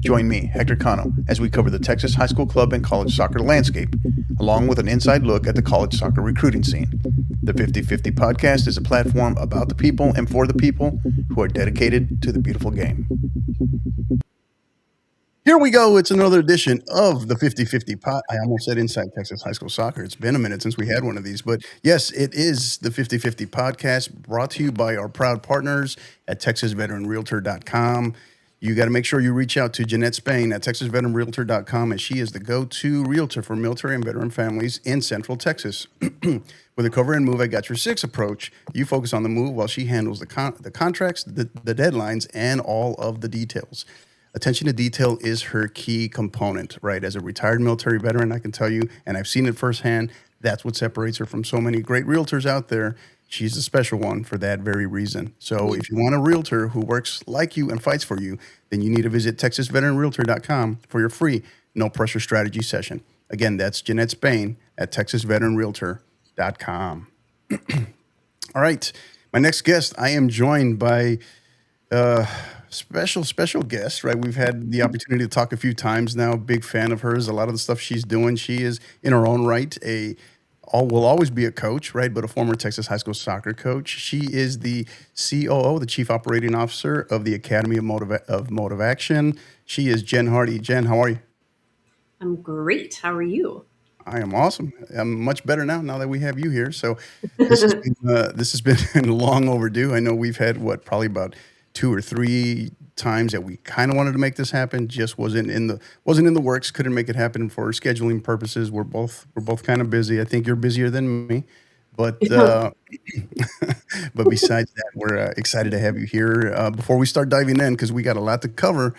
Join me, Hector Cano, as we cover the Texas high school club and college soccer landscape, along with an inside look at the college soccer recruiting scene. The 50/50 podcast is a platform about the people and for the people who are dedicated to the beautiful game. Here we go. It's another edition of the 50/50 pot. I almost said Inside Texas High School Soccer. It's been a minute since we had one of these, but yes, it is the 50/50 podcast brought to you by our proud partners at TexasVeteranRealtor.com. You got to make sure you reach out to Jeanette Spain at TexasVeteranRealtor.com, as she is the go-to realtor for military and veteran families in Central Texas. With a cover and move, I got your six approach. You focus on the move while she handles the contracts, the deadlines, and all of the details. Attention to detail is her key component, right? As a retired military veteran, I can tell you, and I've seen it firsthand, that's what separates her from so many great realtors out there. She's a special one for that very reason. So if you want a realtor who works like you and fights for you, then you need to visit TexasVeteranRealtor.com for your free no pressure strategy session. Again, that's Jeanette Spain at TexasVeteranRealtor.com. All right. My next guest, I am joined by special guest, right? We've had the opportunity to talk a few times now. Big fan of hers. A lot of the stuff she's doing, she is in her own right will always be a coach, right? But a former Texas high school soccer coach. She is the COO, the Chief Operating Officer of the Academy of Motivaction. She is Jen Hardy. Jen, how are you? I'm great. How are you? I am awesome. I'm much better now that we have you here. So this has been long overdue. I know we've had probably about 2 or 3 times that we kind of wanted to make this happen, just wasn't in the works. Couldn't make it happen for scheduling purposes. We're both kind of busy. I think you're busier than me, but but besides that, we're excited to have you here. Before we start diving in, because we got a lot to cover,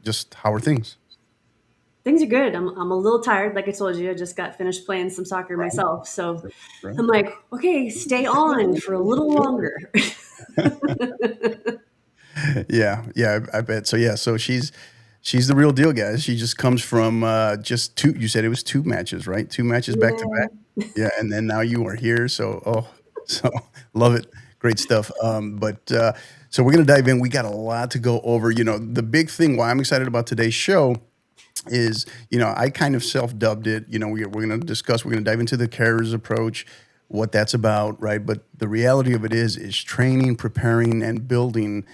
just how are things? Things are good. I'm a little tired. Like I told you, I just got finished playing some soccer myself. So Right. I'm like, okay, stay on for a little longer. Yeah, I bet. So yeah, so she's the real deal, guys. She just comes from just two. You said it was 2 matches, right? 2 matches back to back. Yeah. Yeah, and then now you are here. So so love it. Great stuff. But so we're gonna dive in. We got a lot to go over. The big thing why I'm excited about today's show is, I kind of self-dubbed it. We're going to discuss, we're going to dive into the carer's approach, what that's about, right? But the reality of it is training, preparing, and building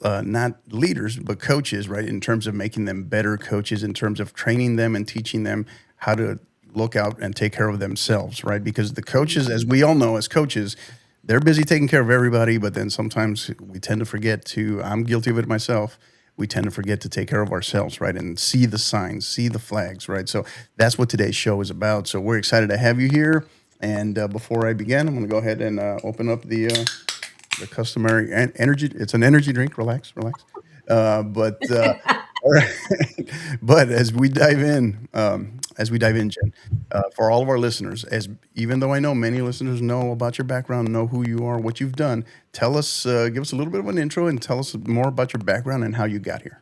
not leaders, but coaches, right? In terms of making them better coaches, in terms of training them and teaching them how to look out and take care of themselves, right? Because the coaches, as we all know, as coaches, they're busy taking care of everybody, but then sometimes we tend to forget to, I'm guilty of it myself. We tend to forget to take care of ourselves, right? And see the signs, see the flags, right? So that's what today's show is about. So we're excited to have you here. And before I begin, I'm going to go ahead and open up the customary energy. It's an energy drink. Relax. But all right. But as we dive in, Jen, for all of our listeners, as even though I know many listeners know about your background, know who you are, what you've done, tell us, give us a little bit of an intro, and tell us more about your background and how you got here.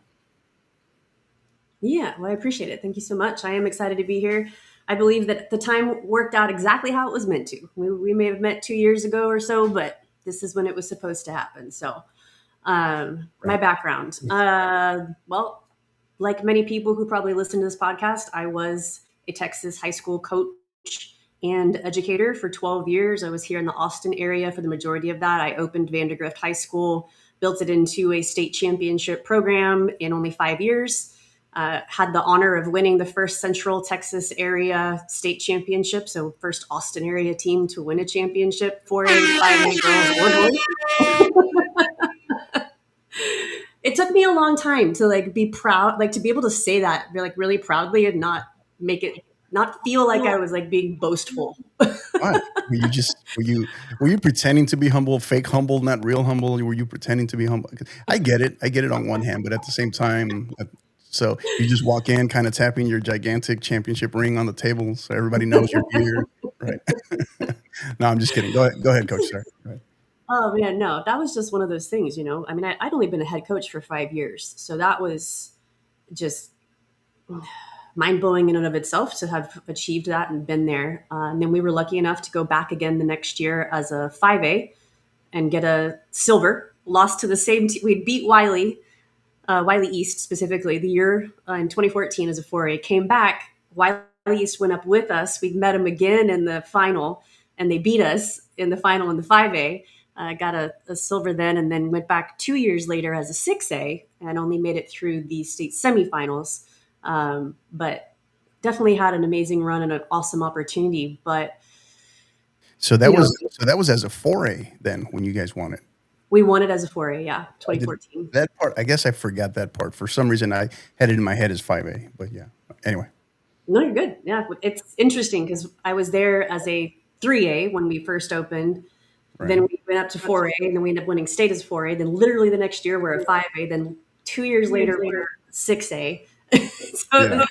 Yeah, well, I appreciate it. Thank you so much. I am excited to be here. I believe that the time worked out exactly how it was meant to. We may have met 2 years ago or so, but this is when it was supposed to happen. So, my Right. background. Well, like many people who probably listen to this podcast, I was a Texas high school coach and educator for 12 years. I was here in the Austin area for the majority of that. I opened Vandergrift High School, built it into a state championship program in only 5 years. Had the honor of winning the first Central Texas area state championship, so first Austin area team to win a championship for a 5A girls or boys. It took me a long time to be proud, to be able to say that really proudly and not make it not feel like I was being boastful. Why? Were you pretending to be humble, fake humble, not real humble? Were you pretending to be humble? I get it. I get it on one hand, but at the same time, so you just walk in, kind of tapping your gigantic championship ring on the table, so everybody knows you're here, right? No, I'm just kidding. Go ahead, Coach. Sorry. Go ahead. Oh man, no, that was just one of those things, you know. I mean, I'd only been a head coach for 5 years, so that was just mind blowing in and of itself to have achieved that and been there. And then we were lucky enough to go back again the next year as a 5A and get a silver. Lost to the same team. We'd beat Wiley Wiley East specifically, the year in 2014 as a 4A, came back. Wiley East went up with us. We met them again in the final, and they beat us in the final in the 5A. Got a silver then, and then went back 2 years later as a 6A and only made it through the state semifinals. But definitely had an amazing run and an awesome opportunity. But So that you know, was so that was as a 4A then when you guys won it. we won it as a 4A, yeah, I did 2014. that part. I guess I forgot that part. For some reason, I had it in my head as 5A. But yeah. Anyway, No, you're good. Yeah, it's interesting because I was there as a 3A when we first opened. Then right. we went up to 4A, and then we ended up winning state as 4A. Then literally the next year we're a 5A. Then 2 years later we're 6A. So it Yeah. was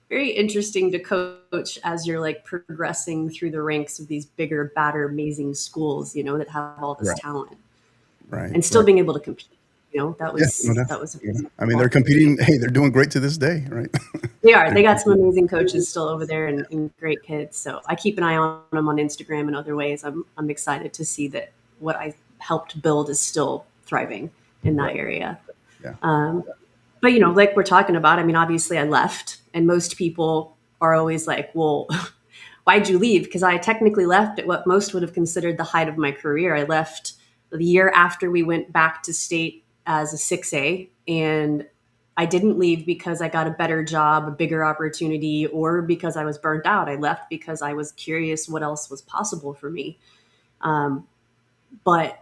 very interesting to coach as you're like progressing through the ranks of these bigger, badder, amazing schools, that have all this Right. talent Right. and still Right. being able to compete. That Yeah. No was doubt. that was Yeah. amazing. I mean, they're competing. Hey, they're doing great to this day, right? They are. They're They got some competing. amazing coaches still over there and great kids. So I keep an eye on them on Instagram and other ways. I'm excited to see that what I helped build is still thriving in that Right. area. Yeah. But like we're talking about, I mean, obviously I left, and most people are always like, "Well, why'd you leave?" Because I technically left at what most would have considered the height of my career. I left the year after we went back to state as a 6A, and I didn't leave because I got a better job, a bigger opportunity, or because I was burnt out. I left because I was curious what else was possible for me. But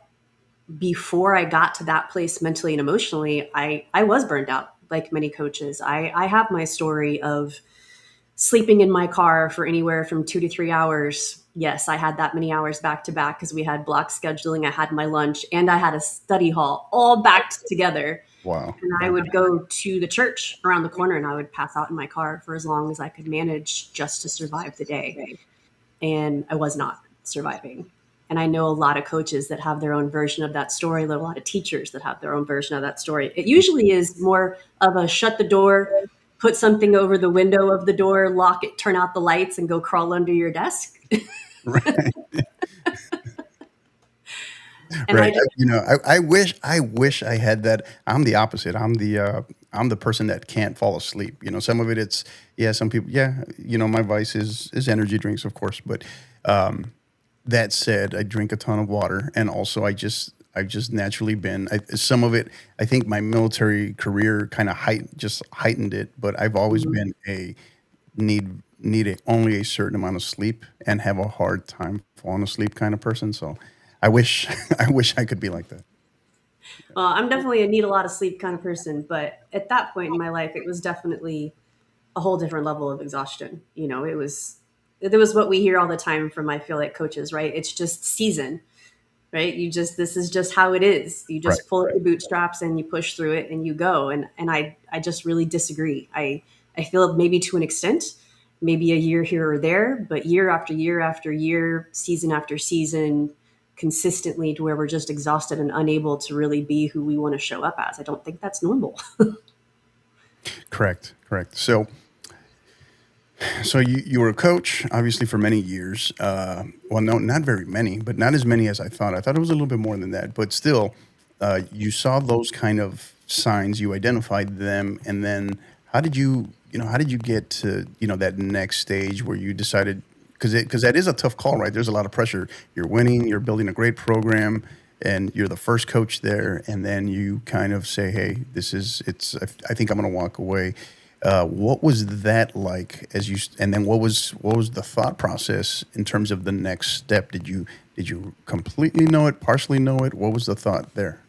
before I got to that place mentally and emotionally, I was burnt out like many coaches. I have my story of sleeping in my car for anywhere from 2 to 3 hours. Yes, I had that many hours back to back because we had block scheduling. I had my lunch and I had a study hall all backed together. Wow. And I Yeah. would go to the church around the corner and I would pass out in my car for as long as I could manage just to survive the day. And I was not surviving. And I know a lot of coaches that have their own version of that story, a lot of teachers that have their own version of that story. It usually is more of a shut the door, put something over the window of the door, lock it, turn out the lights, and go crawl under your desk. Right. And I Right. just, I wish I had that. I'm the opposite. I'm the person that can't fall asleep. Some of it, it's, yeah, some people, yeah, my vice is energy drinks, of course. But that said, I drink a ton of water, and also I've just naturally been. Some of it, I think my military career kind of heightened it, but I've always been a only a certain amount of sleep and have a hard time falling asleep kind of person. So I wish I wish I could be like that. well, I'm definitely a need a lot of sleep kind of person. But at that point in my life, it was definitely a whole different level of exhaustion. There was what we hear all the time from, I feel like, coaches, right? It's just season, right? This is just how it is. You Right. just pull up your bootstraps and you push through it and you go. And I just really disagree. I feel maybe to an extent, maybe a year here or there, but year after year after year, season after season, consistently to where we're just exhausted and unable to really be who we want to show up as. I don't think that's normal. Correct. Correct. So you were a coach, obviously, for many years. Well, no, not very many, but not as many as I thought. I thought it was a little bit more than that. But still, you saw those kind of signs, you identified them, and then how did you get to that next stage where you decided, because that is a tough call, right? There's a lot of pressure. You're winning, you're building a great program, and you're the first coach there, and then you kind of say, "Hey, this is it's. I think I'm going to walk away." What was that like and then what was the thought process in terms of the next step? Did you completely know it, partially know it? What was the thought there?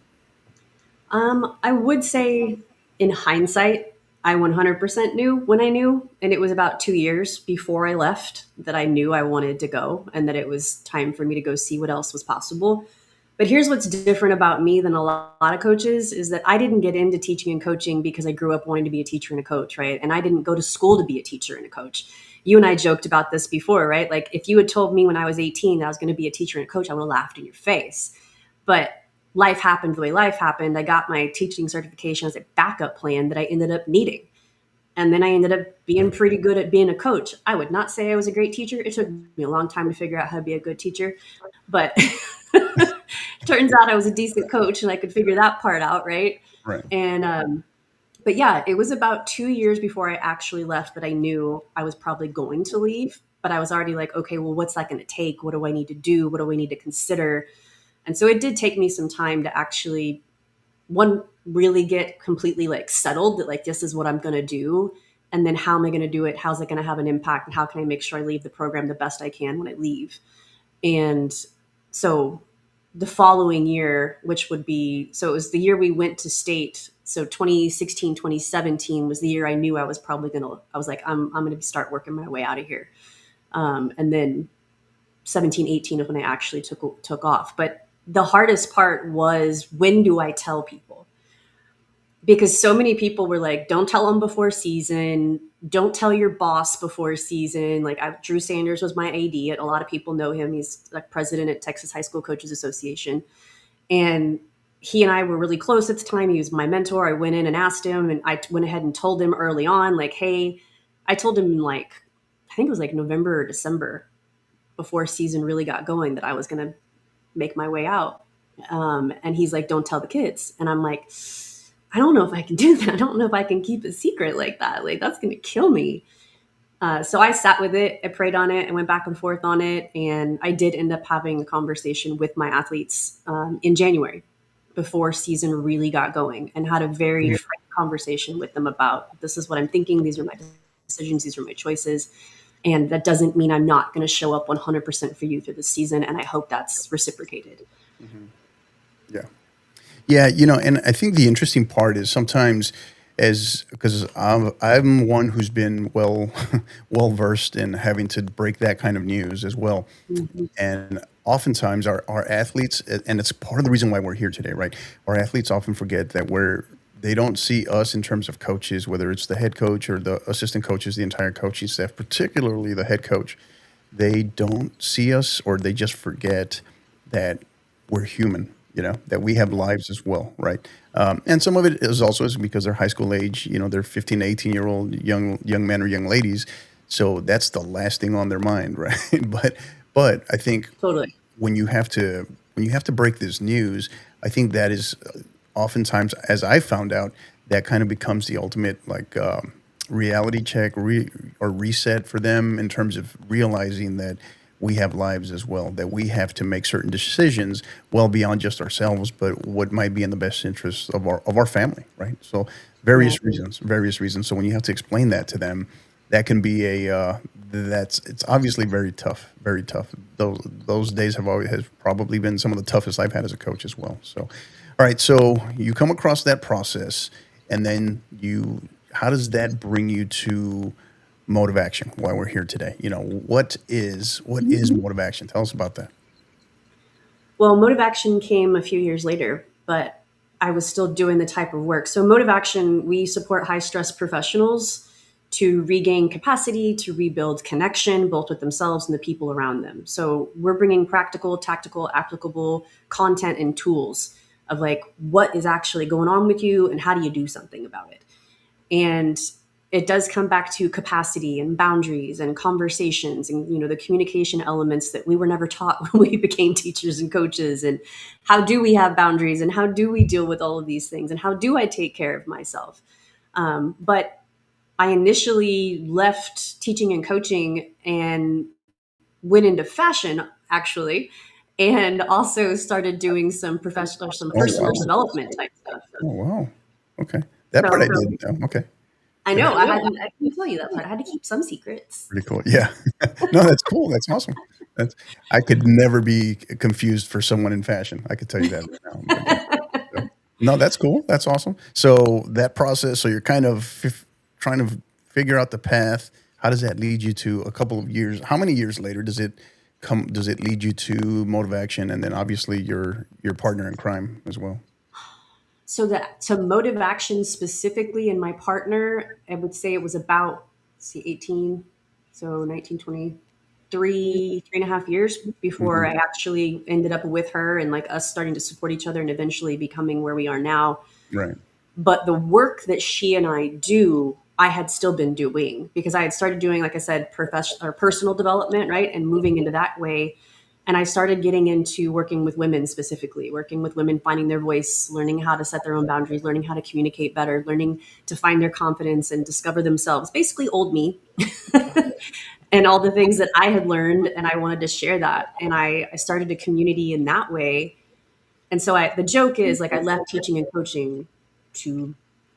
I would say in hindsight, I 100% knew when I knew. And it was about 2 years before I left that I knew I wanted to go and that it was time for me to go see what else was possible. But here's what's different about me than a lot of coaches is that I didn't get into teaching and coaching because I grew up wanting to be a teacher and a coach, right? And I didn't go to school to be a teacher and a coach. You and I joked about this before, right? Like if you had told me when I was 18 that I was going to be a teacher and a coach, I would have laughed in your face. But life happened the way life happened. I got my teaching certification as a backup plan that I ended up needing. And then I ended up being pretty good at being a coach. I would not say I was a great teacher. It took me a long time to figure out how to be a good teacher, but turns out I was a decent coach and I could figure that part out, right? Right. And But yeah, it was about 2 years before I actually left that I knew I was probably going to leave. But I was already like, okay, well, what's that going to take? What do I need to do? What do I need to consider? And so it did take me some time to actually, one, really get completely like settled that like this is what I'm going to do. And then how am I going to do it? How's it going to have an impact? And how can I make sure I leave the program the best I can when I leave? And so the following year, which would be, so it was the year we went to state. So 2016, 2017 was the year I knew I was probably going to, I was like, I'm going to start working my way out of here. And then 17, 18 is when I actually took off. But the hardest part was, when do I tell people? Because so many people were like, don't tell them before season, don't tell your boss before season. Like Drew Sanders was my AD. A lot of people know him. He's like president at Texas High School Coaches Association. And he and I were really close at the time. He was my mentor. I went in and asked him, and I went ahead and told him early on, like, hey, I told him like, I think it was like November or December before season really got going, that I was going to make my way out. And he's like, don't tell the kids. And I'm like, I don't know if I can do that. I don't know if I can keep a secret like that. Like, that's going to kill me. So I sat with it, I prayed on it, and went back and forth on it. And I did end up having a conversation with my athletes in January before season really got going, and had a very frank conversation with them about, this is what I'm thinking. These are my decisions. These are my choices. And that doesn't mean I'm not going to show up 100% for you through the season. And I hope that's reciprocated. Mm-hmm. Yeah. Yeah, and I think the interesting part is sometimes, as because I'm one who's been well versed in having to break that kind of news as well, Mm-hmm. and oftentimes our athletes, and it's part of the reason why we're here today, right? Our athletes often forget that they don't see us in terms of coaches, whether it's the head coach or the assistant coaches, the entire coaching staff, particularly the head coach. They don't see us, or they just forget that we're human, that we have lives as well, right? And some of it is also is because they're high school age, they're 15 to 18-year-old young men or young ladies. So that's the last thing on their mind, right? But I think Totally. when you have to break this news, I think that is oftentimes, as I found out, that kind of becomes the ultimate like reality check or reset for them in terms of realizing that we have lives as well, that we have to make certain decisions well beyond just ourselves, but what might be in the best interest of our family, right? So Exactly. various reasons. So when you have to explain that to them, that can be it's obviously very tough, very tough. Those days has probably been some of the toughest I've had as a coach as well. So, all right, so you come across that process, and then how does that bring you to Motivaction? Why we're here today? What is Motivaction? Tell us about that. Well, Motivaction came a few years later, but I was still doing the type of work. So, Motivaction, we support high stress professionals to regain capacity, to rebuild connection, both with themselves and the people around them. So, we're bringing practical, tactical, applicable content and tools of like what is actually going on with you and how do you do something about it. And it does come back to capacity and boundaries and conversations and the communication elements that we were never taught when we became teachers and coaches. And how do we have boundaries, and how do we deal with all of these things, and how do I take care of myself? But I initially left teaching and coaching and went into fashion, actually, and also started doing some professional, some Oh personal wow! development type stuff. Oh wow! Okay, that part I So didn't know. Okay, I good. know I can tell you that part. I had to keep some secrets. Pretty cool. Yeah. No, that's cool. That's awesome. That's I could never be confused for someone in fashion. I could tell you that right now. But yeah. So, no, that's cool. That's awesome. So that process, so you're kind of trying to figure out the path. How does that lead you to a couple of years? How many years later does it lead you to Motivaction, and then obviously your partner in crime as well? So that to motive action specifically, and my partner, I would say it was about, let's see, 18, so 19, 3.5 years before Hmm. I actually ended up with her, and like us starting to support each other and eventually becoming where we are now. Right. But the work that she and I do, I had still been doing, because I had started doing, like I said, professional or personal development, right? And moving into that way. And I started getting into working with women, specifically working with women, finding their voice, learning how to set their own boundaries, learning how to communicate better, learning to find their confidence and discover themselves. Basically, old me. And all the things that I had learned, and I wanted to share that. And I started a community in that way. And so the joke is like I left teaching and coaching to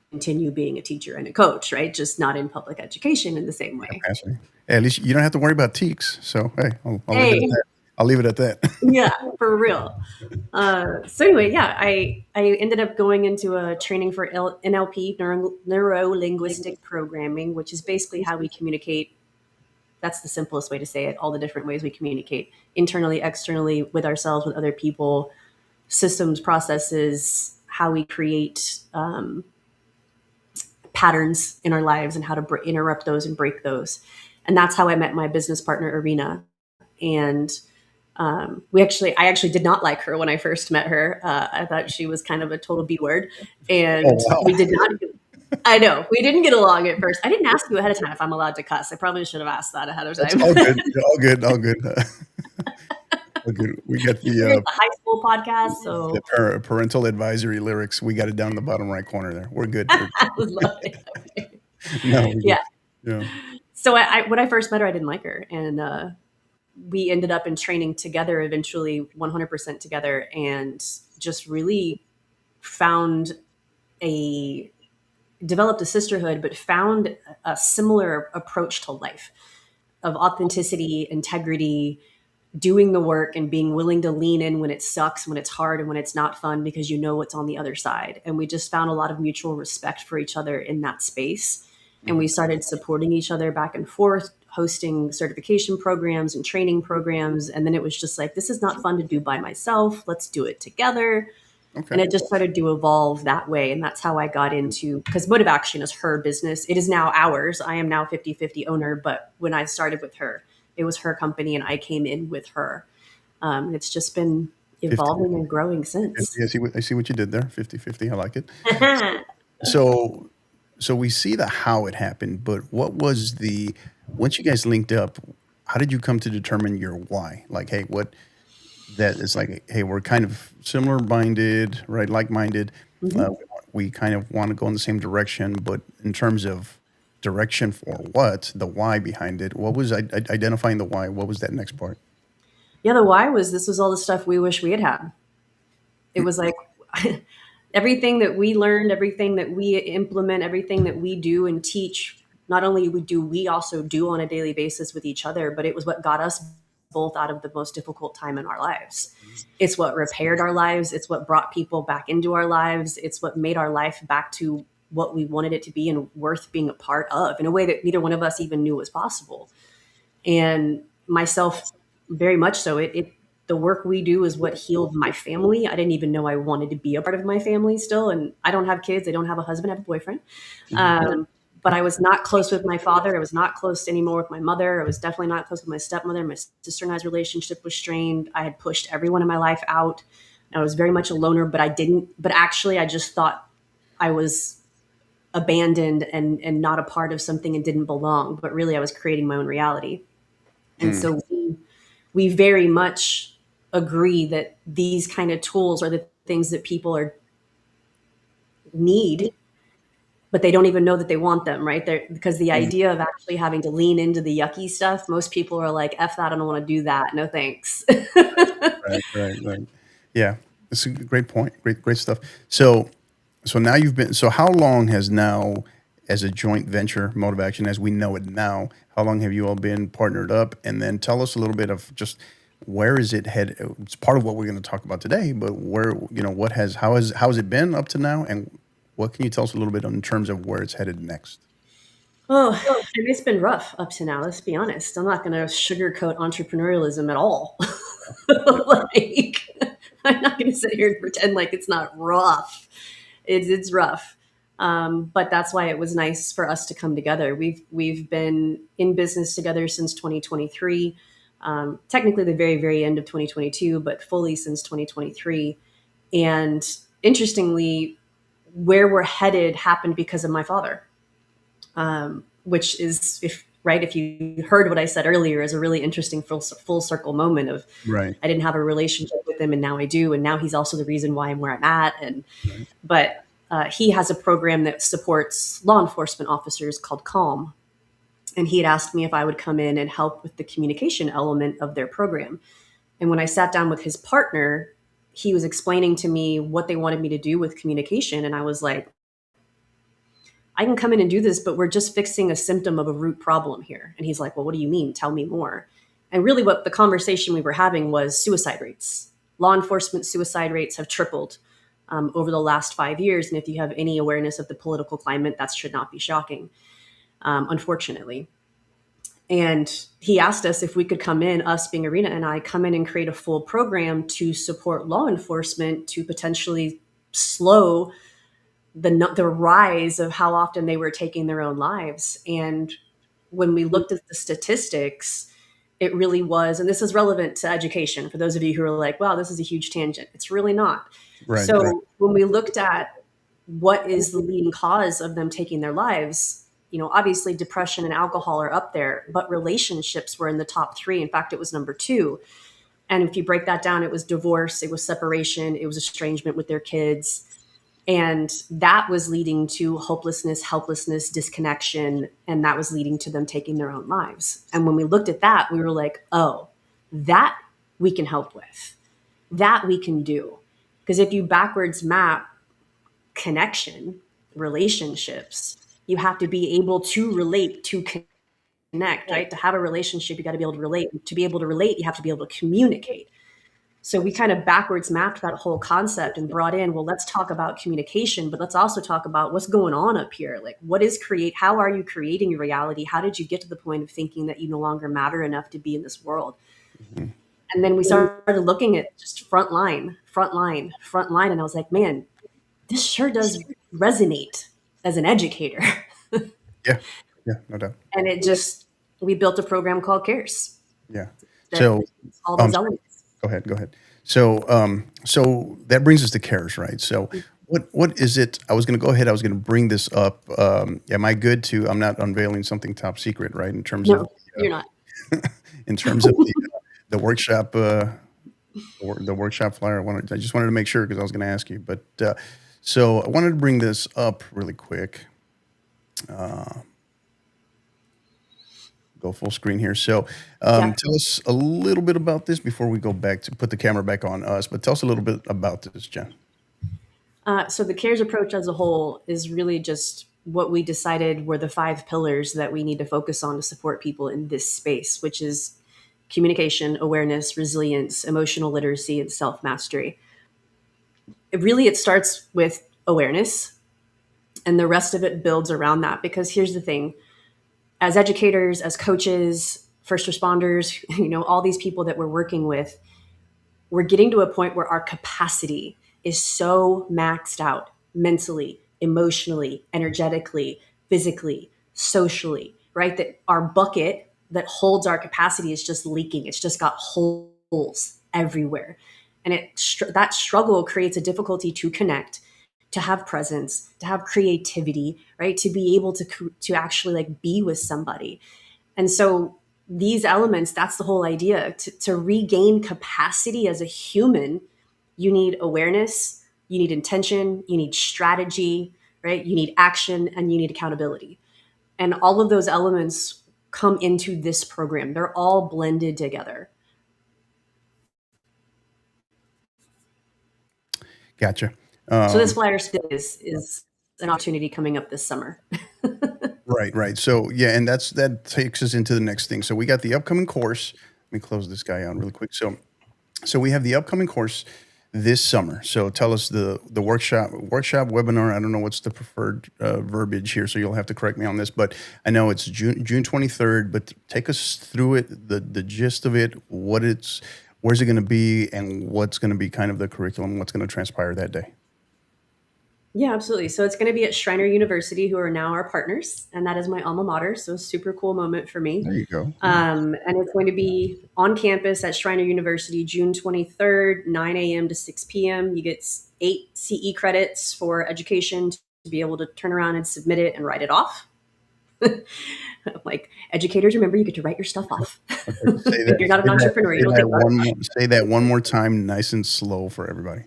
continue being a teacher and a coach, right? Just not in public education in the same way. Capacity. Hey, at least you don't have to worry about teaks. So hey, I'll leave it at Hey, that. I'll leave it at that. yeah, for real. So anyway, yeah, I ended up going into a training for NLP, neuro linguistic programming, which is basically how we communicate. That's the simplest way to say it. All the different ways we communicate internally, externally, with ourselves, with other people, systems, processes, how we create patterns in our lives and how to interrupt those and break those. And that's how I met my business partner, Irina. And I actually did not like her when I first met her. I thought she was kind of a total B word, Oh and wow, we did not. I know we didn't get along at first. I didn't ask you ahead of time if I'm allowed to cuss. I probably should have asked that ahead of that's time. all good. All good. All good. All good. We got We're at the high school podcast, the so parental advisory lyrics. We got it down in the bottom right corner there. We're good. We're I love it. Okay. no, we're Yeah. good. Yeah. So when I first met her, I didn't like her, and we ended up in training together. Eventually, 100% together, and just really found a developed a sisterhood, but found a similar approach to life of authenticity, integrity, doing the work and being willing to lean in when it sucks, when it's hard, and when it's not fun because you know what's on the other side. And we just found a lot of mutual respect for each other in that space. And we Mhm. started supporting each other back and forth, hosting certification programs and training programs. And then it was just like, this is not fun to do by myself. Let's do it together. Okay. And it just started to evolve that way. And that's how I got into, because Motivaction is her business. It is now ours. I am now 50-50 owner. But when I started with her, it was her company and I came in with her. It's just been 50, evolving and growing 50. since. I see what you did there. 50-50. I like it. So, so we see the how it happened, but what was the once you guys linked up? How did you come to determine your why? Like, hey, what that is like? Hey, we're kind of similar minded, right? Like minded. Mhm. We kind of want to go in the same direction, but in terms of direction for what, the why behind it, what was identifying the why? What was that next part? Yeah, the why was this was all the stuff we wish we had had. It was like everything that we learned, everything that we implement, everything that we do and teach, not only we also do on a daily basis with each other, but it was what got us both out of the most difficult time in our lives. It's what repaired our lives. It's what brought people back into our lives. It's what made our life back to what we wanted it to be and worth being a part of in a way that neither one of us even knew was possible. And myself, very much so. It the work we do is what healed my family. I didn't even know I wanted to be a part of my family still, and I don't have kids. I don't have a husband. I have a boyfriend. Mhm. But I was not close with my father. I was not close anymore with my mother. I was definitely not close with my stepmother. My sister and I's relationship was strained. I had pushed everyone in my life out. I was very much a loner, but I didn't. But actually, I just thought I was abandoned and not a part of something and didn't belong. But really, I was creating my own reality. And Mm. so we very much agree that these kind of tools are the things that people are need, but they don't even know that they want them, right? Because the Mm. idea of actually having to lean into the yucky stuff, most people are like, F that, I don't want to do that. No thanks. Right, right, right. Yeah, it's a great point. Great stuff. So, so now you've been. So, how long has now, as a joint venture, Motive Action, as we know it now, how long have you all been partnered up? And then tell us a little bit of just where is it head? It's part of what we're going to talk about today. But where, what has how has it been up to now, and what can you tell us a little bit in terms of where it's headed next? Oh, I mean, it's been rough up to now. Let's be honest. I'm not going to sugarcoat entrepreneurialism at all. Like, I'm not going to sit here and pretend like it's not rough. It's rough. But that's why it was nice for us to come together. We've been in business together since 2023. Technically, the very end of 2022, but fully since 2023. And interestingly, where we're headed happened because of my father, which is if right? If you heard what I said earlier, is a really interesting full circle moment of Right. I didn't have a relationship with him and now I do. And now he's also the reason why I'm where I'm at. And, Right. but he has a program that supports law enforcement officers called CALM. And he had asked me if I would come in and help with the communication element of their program. And when I sat down with his partner, he was explaining to me what they wanted me to do with communication. And I was like, I can come in and do this, but we're just fixing a symptom of a root problem here. And he's like, well, what do you mean? Tell me more. And really, what the conversation we were having was suicide rates. Law enforcement suicide rates have tripled over the last 5 years. And if you have any awareness of the political climate, that should not be shocking, unfortunately. And he asked us if we could come in, us being Arena and I, come in and create a full program to support law enforcement to potentially slow the rise of how often they were taking their own lives. And when we looked at the statistics, it really was, and this is relevant to education for those of you who are like, wow, this is a huge tangent. It's really not. Right. Right. So when we looked at what is the leading cause of them taking their lives, obviously depression and alcohol are up there, but relationships were in the top three. In fact, it was number two. And if you break that down, it was divorce, it was separation, it was estrangement with their kids. And that was leading to hopelessness, helplessness, disconnection, and that was leading to them taking their own lives. And when we looked at that, we were like, oh, that we can help with. That we can do. Because if you backwards map connection, relationships, you have to be able to relate to connect, right? To have a relationship, you got to be able to relate. To be able to relate, you have to be able to communicate. So we kind of backwards mapped that whole concept and brought in, well, let's talk about communication, but let's also talk about what's going on up here. Like, how are you creating your reality? How did you get to the point of thinking that you no longer matter enough to be in this world? Mhm. And then we started looking at just front line. And I was like, man, this sure does resonate as an educator. Yeah. Yeah. No doubt. And we built a program called CARES Yeah. that So, fits all those sorry. elements. Go ahead. Go ahead. So that brings us to cares, right? So, what is it? I was going to go ahead. I was going to bring this up. Am I good to? I'm not unveiling something top secret, right? In terms of No, you're not. in terms of the workshop, the workshop flyer. I just wanted to make sure because I was going to ask you. But so I wanted to bring this up really quick. Go full screen here. So, Yeah. tell us a little bit about this before we go back to put the camera back on us. But tell us a little bit about this, Jen. So the CARES approach as a whole is really just what we decided were the 5 pillars that we need to focus on to support people in this space, which is communication, awareness, resilience, emotional literacy, and self-mastery. It starts with awareness, and the rest of it builds around that. Because here's the thing, as educators, as coaches, first responders, all these people that we're working with, we're getting to a point where our capacity is so maxed out mentally, emotionally, energetically, physically, socially, right? That our bucket that holds our capacity is just leaking. It's just got holes everywhere. And that struggle creates a difficulty to connect, to have presence, to have creativity, right? To be able to actually like be with somebody. And so these elements, that's the whole idea. To regain capacity as a human, you need awareness, you need intention, you need strategy, right? You need action, and you need accountability. And all of those elements come into this program. They're all blended together. Gotcha. So this Um, flyer still is an opportunity coming up this summer. right, right. So yeah, and that takes us into the next thing. So we got the upcoming course. Let me close this guy out really quick. So we have the upcoming course this summer. So tell us the workshop webinar. I don't know what's the preferred verbiage here, so you'll have to correct me on this. But I know it's June 23rd. But take us through it, the gist of it, where's it going to be, and what's going to be kind of the curriculum, what's going to transpire that day. Yeah, absolutely. So it's going to be at Schreiner University, who are now our partners, and that is my alma mater. So super cool moment for me. There you go. Yeah. And it's going to be on campus at Schreiner University, June 23rd, 9 a.m. to 6 p.m. You get 8 CE credits for education to be able to turn around and submit it and write it off. Like, educators, remember, you get to write your stuff off. Okay, say If that. you're not an entrepreneur, you Say don't that think about it. one more. Say that one more time, nice and slow for everybody.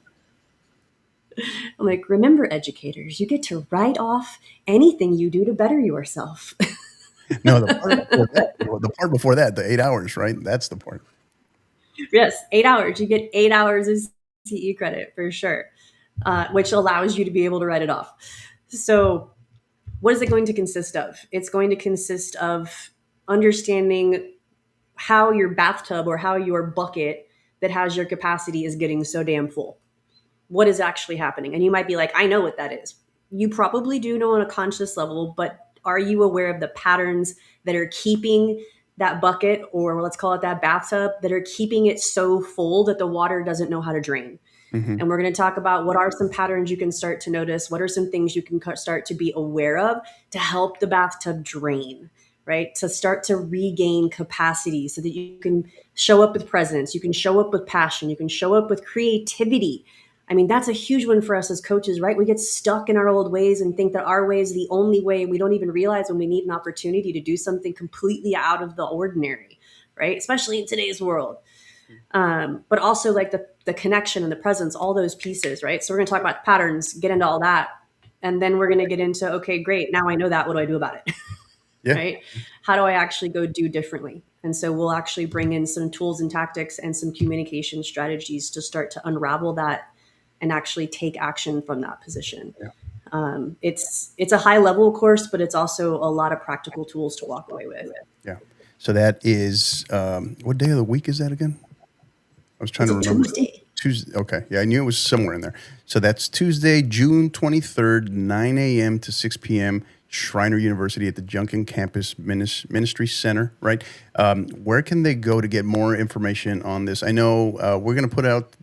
I'm like, remember, educators, you get to write off anything you do to better yourself. No, the part before that. The part before that, the 8 hours, right? That's the part. Yes, 8 hours. You get 8 hours of CE credit for sure, which allows you to be able to write it off. So, what is it going to consist of? It's going to consist of understanding how your bathtub or how your bucket that has your capacity is getting so damn full. What is actually happening? And you might be like, I know what that is. You probably do know on a conscious level, but are you aware of the patterns that are keeping that bucket, or let's call it that bathtub, that are keeping it so full that the water doesn't know how to drain? Hmm. And we're going to talk about what are some patterns you can start to notice, what are some things you can start to be aware of to help the bathtub drain, right? To start to regain capacity so that you can show up with presence, you can show up with passion, you can show up with creativity. I mean, that's a huge one for us as coaches, right? We get stuck in our old ways and think that our way is the only way. We don't even realize when we need an opportunity to do something completely out of the ordinary, right? Especially in today's world. But also like the connection and the presence, all those pieces, right? So we're going to talk about patterns, get into all that. And then we're going to get into, okay, great. Now I know that. What do I do about it? Yeah. Right? How do I actually go do differently? And so we'll actually bring in some tools and tactics and some communication strategies to start to unravel that and actually take action from that position. Yeah. It's a high level course, but it's also a lot of practical tools to walk away with. Yeah. So that is what day of the week is that again? I was trying It's to a remember. Tuesday. Tuesday. Okay. Yeah, I knew it was somewhere in there. So that's Tuesday, June 23rd, 9 a.m. to 6 p.m. Shriner University at the Junction Campus Ministry Center, right? Where can they go to get more information on this? I know we're going to put out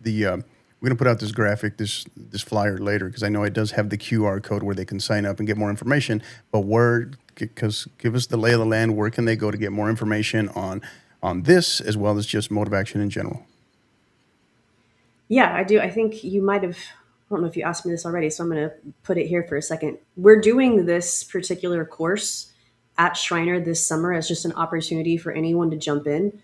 we're going to put out this graphic, this flyer later, because I know it does have the QR code where they can sign up and get more information. But where, because give us the lay of the land. Where can they go to get more information on this as well as just Motivaction in general? Yeah, I do. I think you might have, I don't know if you asked me this already, so I'm going to put it here for a second. We're doing this particular course at Shriner this summer as just an opportunity for anyone to jump in.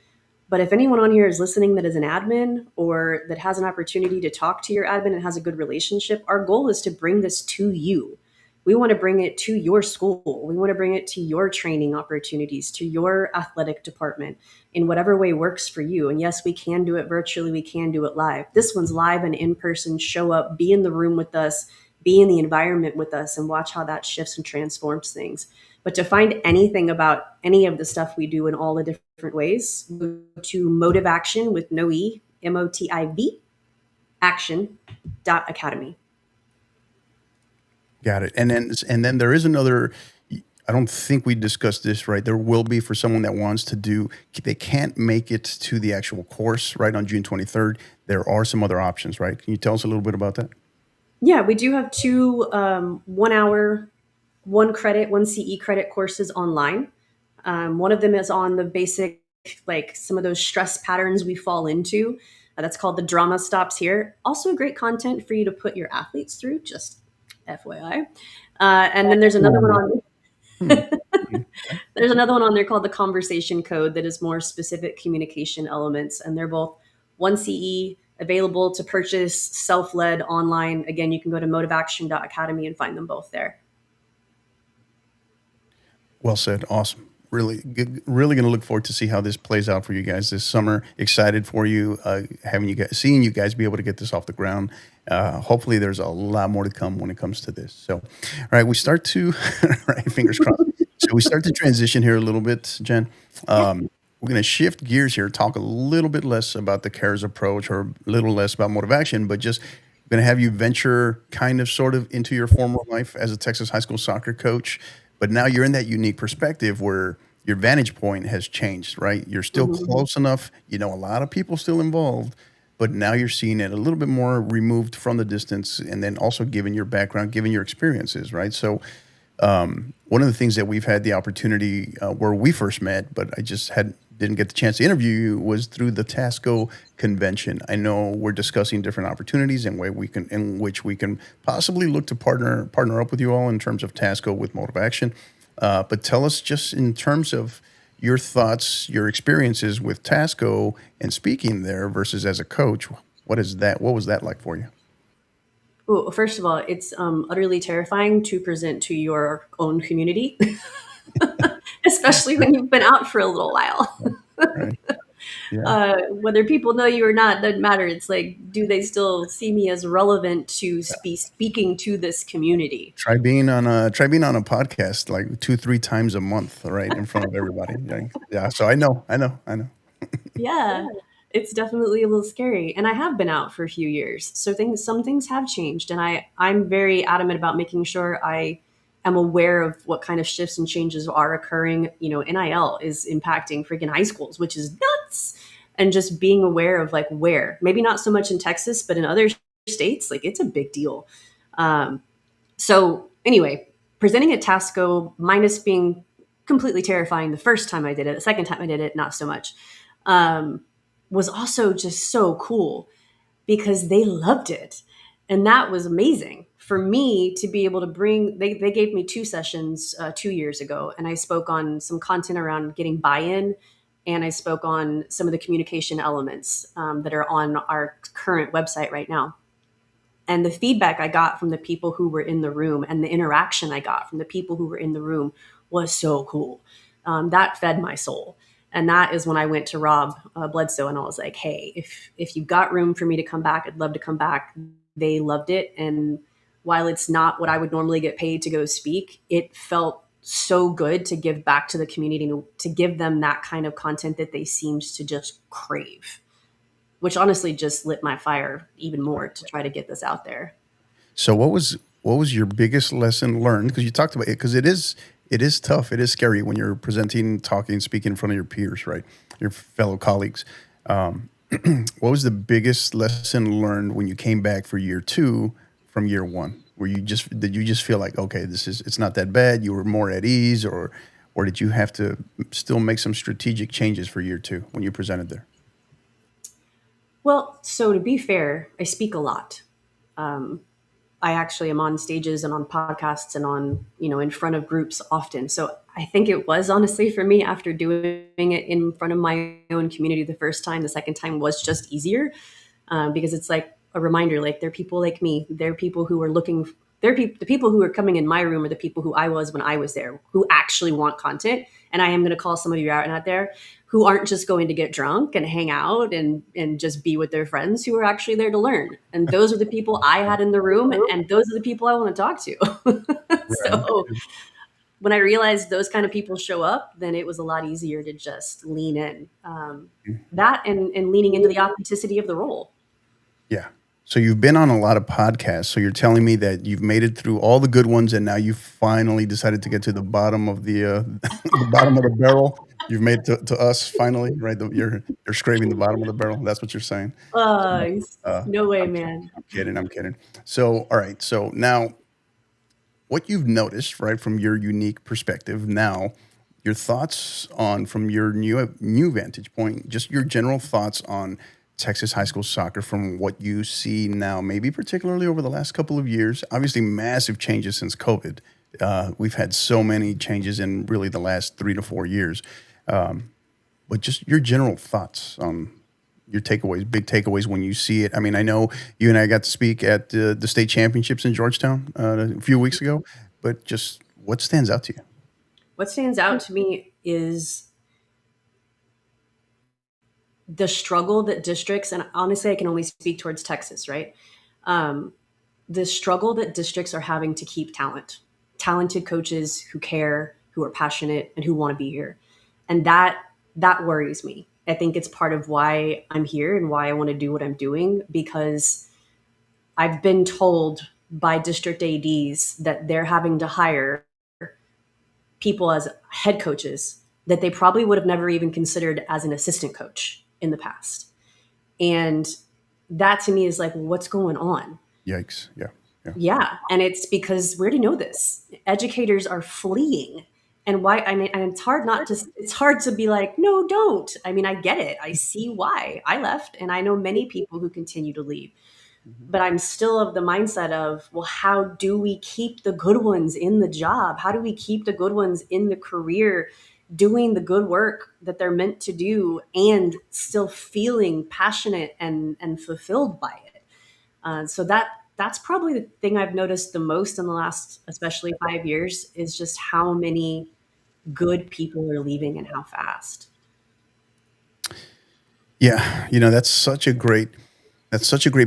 But if anyone on here is listening that is an admin or that has an opportunity to talk to your admin and has a good relationship, our goal is to bring this to you. We want to bring it to your school. We want to bring it to your training opportunities, to your athletic department in whatever way works for you. And yes, we can do it virtually. We can do it live. This one's live and in person. Show up, be in the room with us, be in the environment with us, and watch how that shifts and transforms things. But to find anything about any of the stuff we do in all the different ways, go to Motivaction with no E, MOTIV, action.academy. Got it. And then there is another. I don't think we discussed this, right? There will be for someone that wants to do. They can't make it to the actual course right on June 23rd. There are some other options, right? Can you tell us a little bit about that? Yeah, we do have two 1 hour, one credit, one CE credit courses online. One of them is on the basic, like some of those stress patterns we fall into. That's called the Drama Stops Here. Also, great content for you to put your athletes through, just FYI. And then there's another one on Hmm. Hmm. there's another one on there called the Conversation Code that is more specific communication elements, and they're both one CE available to purchase, self-led online. Again, you can go to motivaction.academy and find them both there. Well said. Awesome. Really good. Really going to look forward to see how this plays out for you guys this summer. Excited for you, having you guys, seeing you guys be able to get this off the ground. Hopefully, there's a lot more to come when it comes to this. So, all right, we start to, right, fingers crossed. So we start to transition here a little bit, Jen. Yeah. We're going to shift gears here, talk a little bit less about the CARES approach or a little less about motivation, but just going to have you venture kind of sort of into your former life as a Texas high school soccer coach. But now you're in that unique perspective where your vantage point has changed, right? You're still Mhm. close enough. You know, a lot of people still involved, but now you're seeing it a little bit more removed from the distance and then also given your background, given your experiences, right? So one of the things that we've had the opportunity where we first met, but I just didn't get the chance to interview you, was through the Tasco convention. I know we're discussing different opportunities and way we can in which we can possibly look to partner up with you all in terms of Tasco with Motivation. But tell us just in terms of your thoughts, your experiences with Tasco and speaking there versus as a coach. What is that? What was that like for you? Well, first of all, it's utterly terrifying to present to your own community, especially when you've been out for a little while. Right. Yeah. Whether people know you or not doesn't matter. It's like, do they still see me as relevant to be speaking to this community? Try being on a podcast like 2-3 times a month, right in front of everybody. Yeah. So I know. Yeah, it's definitely a little scary. And I have been out for a few years. So some things have changed. And I'm very adamant about making sure I am aware of what kind of shifts and changes are occurring. NIL is impacting freaking high schools, which is nuts. And just being aware of like where, maybe not so much in Texas, but in other states, like it's a big deal. Um, so anyway, presenting at Tasco, minus being completely terrifying the first time I did it, the second time I did it, not so much, um, was also just so cool because they loved it. And that was amazing for me to be able to bring. They gave me two sessions 2 years ago, and I spoke on some content around getting buy in. And I spoke on some of the communication elements that are on our current website right now. And the feedback I got from the people who were in the room and the interaction I got from the people who were in the room was so cool. That fed my soul. And that is when I went to Rob Bledsoe and I was like, hey, if you've got room for me to come back, I'd love to come back. They loved it. And while it's not what I would normally get paid to go speak, it felt so good to give back to the community, to give them that kind of content that they seemed to just crave, which honestly just lit my fire even more to try to get this out there. So what was your biggest lesson learned? Because you talked about it. Because it is tough. It is scary when you're presenting, talking, speaking in front of your peers, right? Your fellow colleagues. Um, what was the biggest lesson learned when you came back for year two from year one? Where did you just feel like, okay, it's not that bad? You were more at ease, or did you have to still make some strategic changes for year two when you presented there? Well, so to be fair, I speak a lot. Um, I actually am on stages and on podcasts and on, in front of groups often. So I think it was honestly for me after doing it in front of my own community the first time, the second time was just easier because it's like a reminder, like they're people like me. They're people who are looking, the people who are coming in my room are the people who I was when I was there, who actually want content. And I am going to call some of you out there who aren't just going to get drunk and hang out and just be with their friends, who are actually there to learn. And those are the people I had in the room, and those are the people I want to talk to. Right. So when I realized those kind of people show up, then it was a lot easier to just lean in. That and leaning into the authenticity of the role. Yeah. So you've been on a lot of podcasts. So you're telling me that you've made it through all the good ones, and now you finally decided to get to the bottom of the bottom of the barrel. You've made it to us finally, right? You're scraping the bottom of the barrel. That's what you're saying. So, uh, No way, I'm, man. I'm kidding. I'm kidding. So all right. So now what you've noticed, right, from your unique perspective now, your thoughts on from your new vantage point, just your general thoughts on Texas high school soccer from what you see now, maybe particularly over the last couple of years. Obviously, massive changes since COVID. We've had so many changes in really the last 3 to 4 years. But just your general thoughts on your takeaways, big takeaways when you see it. I mean, I know you and I got to speak at the state championships in Georgetown a few weeks ago, but just what stands out to you? What stands out to me is the struggle that districts, and honestly, I can only speak towards Texas, right? Um, the struggle that districts are having to keep talented coaches who care, who are passionate, and who want to be here. And that worries me. I think it's part of why I'm here and why I want to do what I'm doing, because I've been told by district ADs that they're having to hire people as head coaches that they probably would have never even considered as an assistant coach in the past. And that to me is like, what's going on? Yikes! Yeah, yeah, Yeah. And it's because we already know this. Educators are fleeing. And why? I mean, and it's hard to be like, no, don't. I mean, I get it. I see why I left. And I know many people who continue to leave. Mhm. But I'm still of the mindset of, well, how do we keep the good ones in the job? How do we keep the good ones in the career doing the good work that they're meant to do and still feeling passionate and fulfilled by it? So that's probably the thing I've noticed the most in the last, especially 5 years, is just how many good people are leaving and how fast. Yeah, that's such a great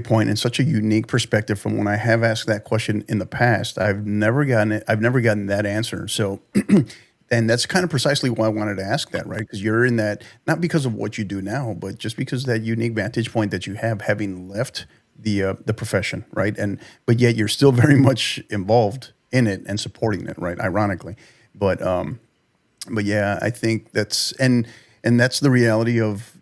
point and such a unique perspective from when I have asked that question in the past. I've never gotten it. I've never gotten that answer. So, and that's kind of precisely why I wanted to ask that, right? Because you're in that not because of what you do now, but just because of that unique vantage point that you have, having left the profession, right? And but yet you're still very much involved in it and supporting it, right? Ironically, but but yeah, I think and that's the reality of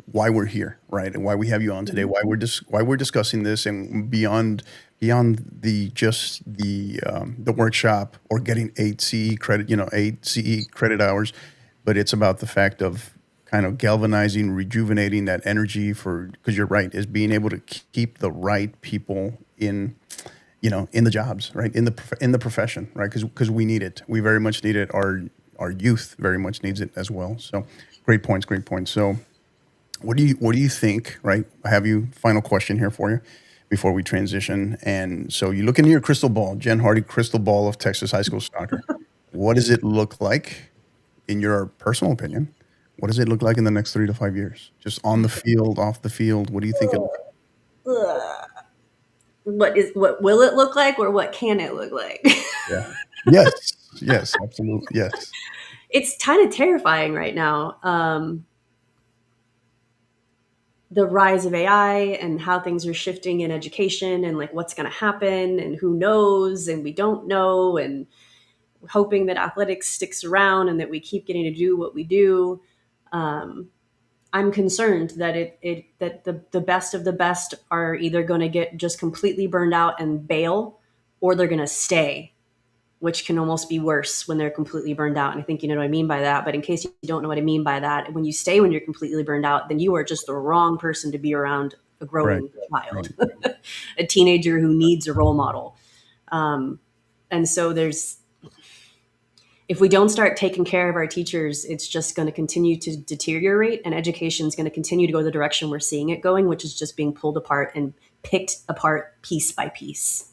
why we're here, right? And why we have you on today, Mhm. why we're discussing this, and beyond the workshop or getting 8 CE credit, 8 CE credit hours, but it's about the fact of kind of galvanizing, rejuvenating that energy for because you're right, is being able to keep the right people in the jobs, right? In the profession, right? Because we need it. We very much need it. Our youth very much needs it as well. So great points, great points. So what do you think, right? I have you final question here for you before we transition. And so you look into your crystal ball, Jen Hardy crystal ball of Texas high school soccer. What does it look like in your personal opinion? What does it look like in the next 3 to 5 years? Just on the field, off the field. What do you think it looks Ugh. What will it look like, or what can it look like? like? Yeah. Yes. Yes, absolutely. Yes. It's kind of terrifying right now. The rise of AI and how things are shifting in education and like what's going to happen and who knows and we don't know, and hoping that athletics sticks around and that we keep getting to do what we do. Um, I'm concerned that that the best of the best are either going to get just completely burned out and bail, or they're going to stay, which can almost be worse when they're completely burned out. And I think you know what I mean by that. But in case you don't know what I mean by that, when you stay when you're completely burned out, then you are just the wrong person to be around a Right. growing child, Right. a teenager who needs a role model. Um, and so if we don't start taking care of our teachers, it's just going to continue to deteriorate, and education is going to continue to go the direction we're seeing it going, which is just being pulled apart and picked apart piece by piece.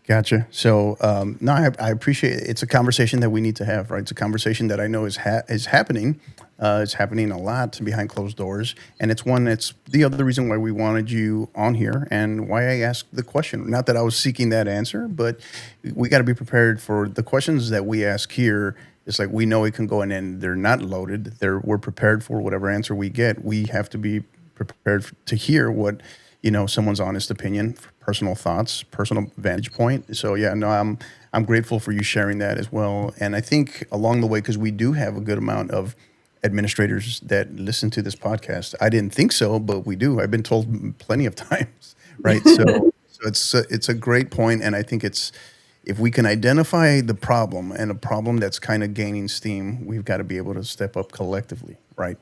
Gotcha. So, no, I appreciate it. It's a conversation that we need to have, right? It's a conversation that I know is happening. It's happening a lot behind closed doors, and it's one. It's the other reason why we wanted you on here, and why I asked the question. Not that I was seeking that answer, but we got to be prepared for the questions that we ask here. It's like we know it can go in, and they're not loaded. We're prepared for whatever answer we get. We have to be prepared to hear what someone's honest opinion, personal thoughts, personal vantage point. So yeah, no, I'm grateful for you sharing that as well. And I think along the way, because we do have a good amount of administrators that listen to this podcast. I didn't think so, but we do. I've been told plenty of times, right? So it's a great point, and I think it's if we can identify the problem and a problem that's kind of gaining steam, we've got to be able to step up collectively, right?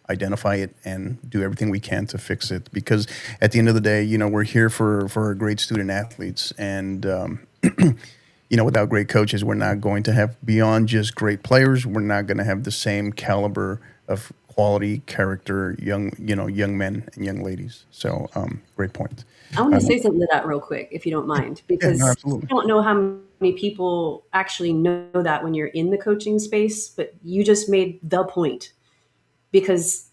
Identify it and do everything we can to fix it. Because at the end of the day, we're here for our great student athletes, and without great coaches, we're not going to have beyond just great players. We're not going to have the same caliber of quality character, young men and young ladies. So, great point. I want to Um, say something to that real quick, if you don't mind, yeah, no, because absolutely. I don't know how many people actually know that when you're in the coaching space, but you just made the point. Because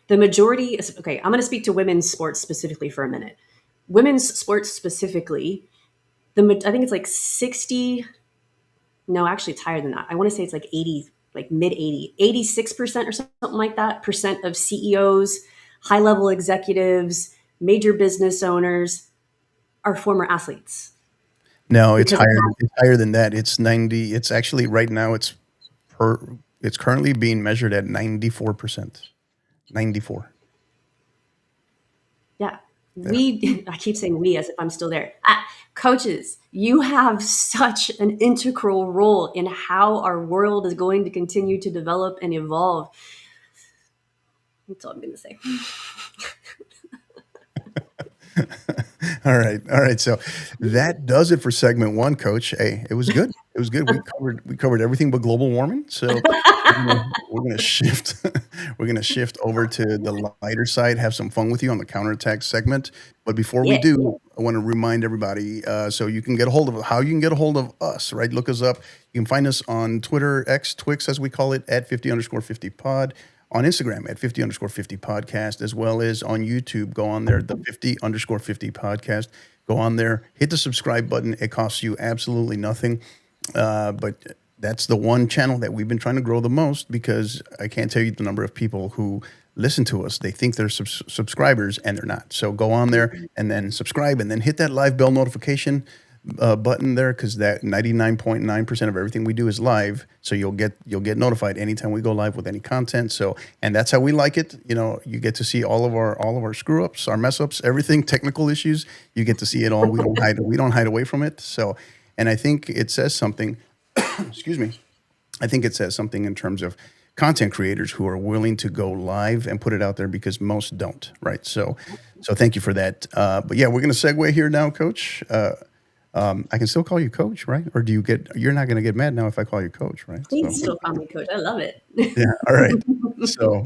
the majority, okay, I'm going to speak to women's sports specifically for a minute. Women's sports specifically, I think it's like 60, no, actually it's higher than that. I want to say it's like 80, like mid 80, 86% or something like that percent of CEOs, high level executives, major business owners are former athletes. No, it's Because higher. It's higher than that. It's 90. It's actually right now. Per. It's currently being measured at 94%. 94. yeah, Yeah. I keep saying we as if I'm still there. Coaches, you have such an integral role in how our world is going to continue to develop and evolve. That's all I'm going to say. All right, all right. So that does it for segment one, Coach. Hey, it was good. It was good. We covered everything but global warming. So we're gonna shift we're gonna shift over to the lighter side. Have some fun with you on the counterattack segment. But before we Yeah. do, I want to remind everybody so you can get a hold of how you can get a hold of us. Right, look us up. You can find us on Twitter, X, Twix, as we call it, at 50_50 pod, on Instagram at 50_50 podcast, as well as on YouTube. Go on there, the 50_50 podcast. Go on there, hit the subscribe button. It costs you absolutely nothing. But that's the one channel that we've been trying to grow the most because I can't tell you the number of people who listen to us. They think they're subscribers and they're not. So go on there and then subscribe and then hit that live bell notification button there because that 99.9% of everything we do is live. So you'll get notified anytime we go live with any content. So and that's how we like it. You get to see all of our screw ups, our mess ups, everything, technical issues. You get to see it all. We don't hide away from it. So and I think it says something. Excuse me. I think it says something in terms of content creators who are willing to go live and put it out there because most don't, right? So thank you for that. But yeah, we're going to segue here now, Coach. I can still call you Coach, right? Or you're not going to get mad now if I call you Coach, right? So Please still call me coach. I love it. yeah, all right. So,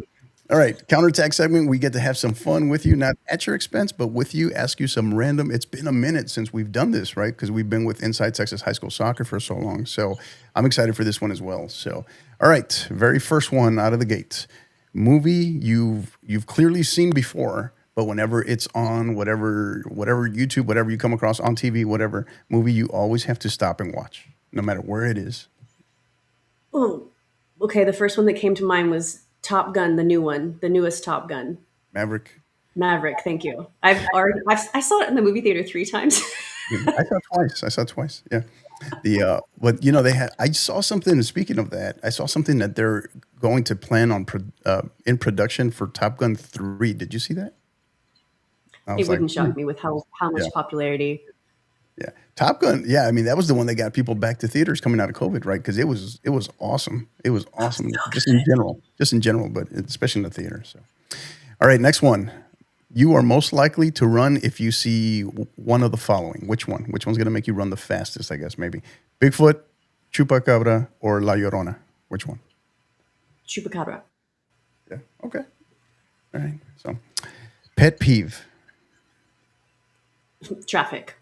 all right, counterattack segment. We get to have some fun with you, not at your expense, but with you. Ask you some random. It's been a minute since we've done this, right? Because we've been with Inside Texas High School Soccer for so long. So, I'm excited for this one as well. So, all right, very first one out of the gate. Movie you've clearly seen before, but whenever it's on whatever YouTube, whatever you come across on TV, whatever movie, you always have to stop and watch, no matter where it is. Oh, okay. The first one that came to mind was Top Gun, the new one, the newest Top Gun. Maverick. Maverick. Thank you. I saw it in the movie theater 3 times. Yeah, I saw it twice. I saw it twice. Yeah. But they had. I saw something. And speaking of that, I saw something that they're going to plan on in production for Top Gun 3. Did you see that? I It was like, wouldn't shock me with how yeah, much popularity. yeah. Top Gun. Yeah, I mean that was the one that got people back to theaters coming out of COVID, right? Because it was awesome. It was awesome, just in general, but especially in the theater. So, all right, next one. You are most likely to run if you see one of the following. Which one? Which one's going to make you run the fastest? I guess maybe Bigfoot, Chupacabra, or La Llorona. Which one? Chupacabra. Yeah. Okay. All right. So, pet peeve. Traffic.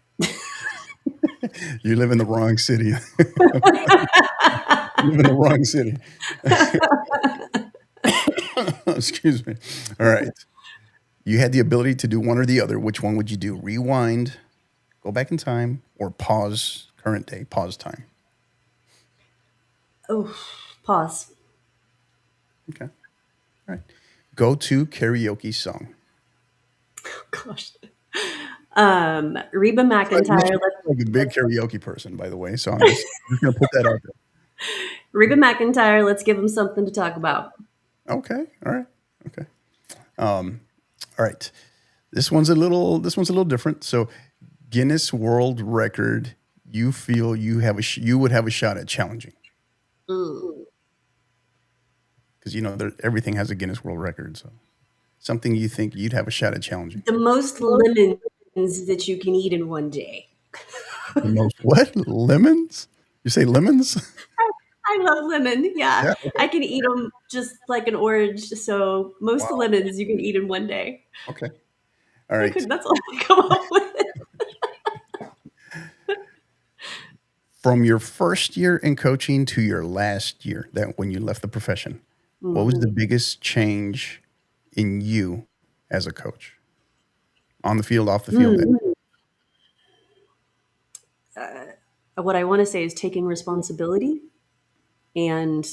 You live in the wrong city. You live in the wrong city. Excuse me. All right. You had the ability to do one or the other. Which one would you do? Rewind, go back in time, or pause current day, pause time? Oh, pause. Okay. All right. Go to karaoke song. Gosh. Reba This McEntire. is like a big karaoke person, by the way. So I'm just going to put that out there. Reba McEntire. Let's give him something to talk about. Okay. All right. Okay. All right. This one's a little different. So Guinness World Record, you feel you would have a shot at challenging Mm. because everything has a Guinness World Record. So something you think you'd have a shot at challenging. The most lemons that you can eat in one day. The most what? Lemons? You say lemons? I love lemon. Yeah, Yeah. I can eat them just like an orange. So most Wow. lemons you can eat in one day. Okay. All right. That's all I come up with. From your first year in coaching to your last year, that when you left the profession, what was the Mhm. biggest change in you as a coach? On the field, off the field? Mm. What I want to say is taking responsibility and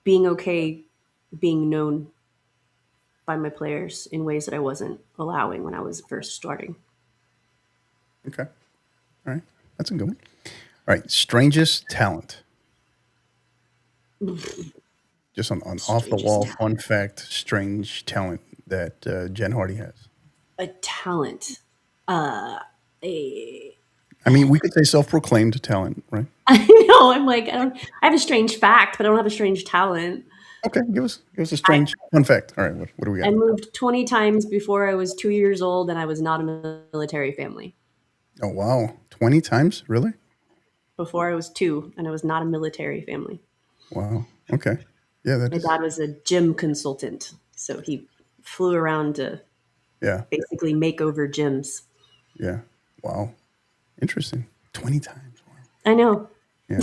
being okay being known by my players in ways that I wasn't allowing when I was first starting. Okay. All right. That's a good one. All right. Strangest talent. Just on off the Strangest wall talent. fun fact, strange talent that Jen Hardy has. A talent. A I mean, we could say self proclaimed talent, right? I know. I'm like, I have a strange fact, but I don't have a strange talent. Okay, give us a I, strange fun fact. All right, what do we I got? moved 20 times before I was 2 years old, and I was not a military family. Oh wow, 20 times, really? Before I was two, and I was not a military family. Wow. Okay. Yeah, that My is. dad was a gym consultant, so he flew around to Yeah, basically make over gyms. yeah. Wow, interesting. 20 times. Wow. I know. Yeah.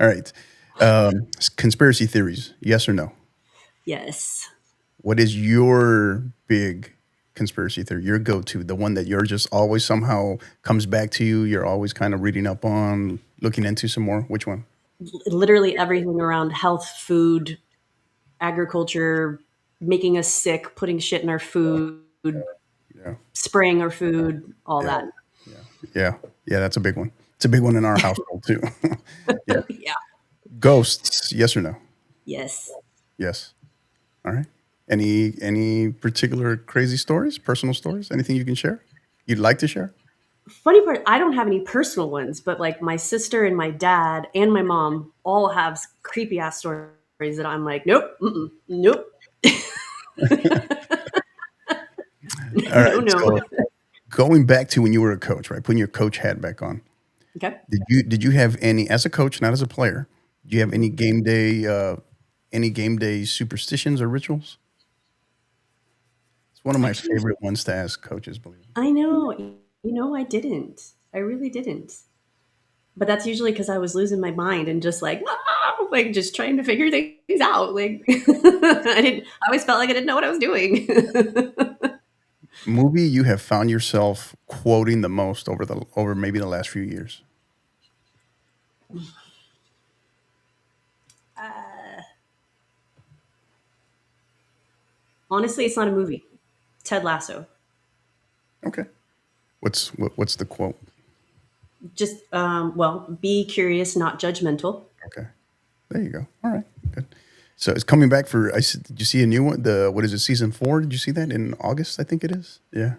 All right. Conspiracy theories, yes or no? Yes. What is your big conspiracy theory, your go-to, the one that you're just always somehow comes back to you, you're always kind of reading up on, looking into some more? Which one? Literally everything around health, food, agriculture, making us sick, putting shit in our food, Yeah, spraying our food, all yeah, that. yeah, yeah, yeah. That's a big one. It's a big one in our household too. Yeah. Yeah. Ghosts, yes or no? Yes. Yes. All right. Any particular crazy stories, personal stories, anything you can share? You'd like to share? Funny part, I don't have any personal ones, but like my sister and my dad and my mom all have creepy ass stories that I'm like, nope, nope, All no, right. no. So going back to when you were a coach, right? Putting your coach hat back on. Okay. Did you have any, as a coach, not as a player? Do you have any game day superstitions or rituals? It's one of my Actually, favorite ones to ask coaches. Believe it. I know. I didn't. I really didn't. But that's usually because I was losing my mind and just like, like just trying to figure things out. Like I always felt like I didn't know what I was doing. Movie you have found yourself quoting the most over maybe the last few years. Honestly, it's not a movie. Ted Lasso. Okay. What's the quote? Just, well, be curious, not judgmental. Okay. There you go. All right. Good. So it's coming back for. Did you see a new one? The what is it? Season 4? Did you see that in August? I think it is. Yeah.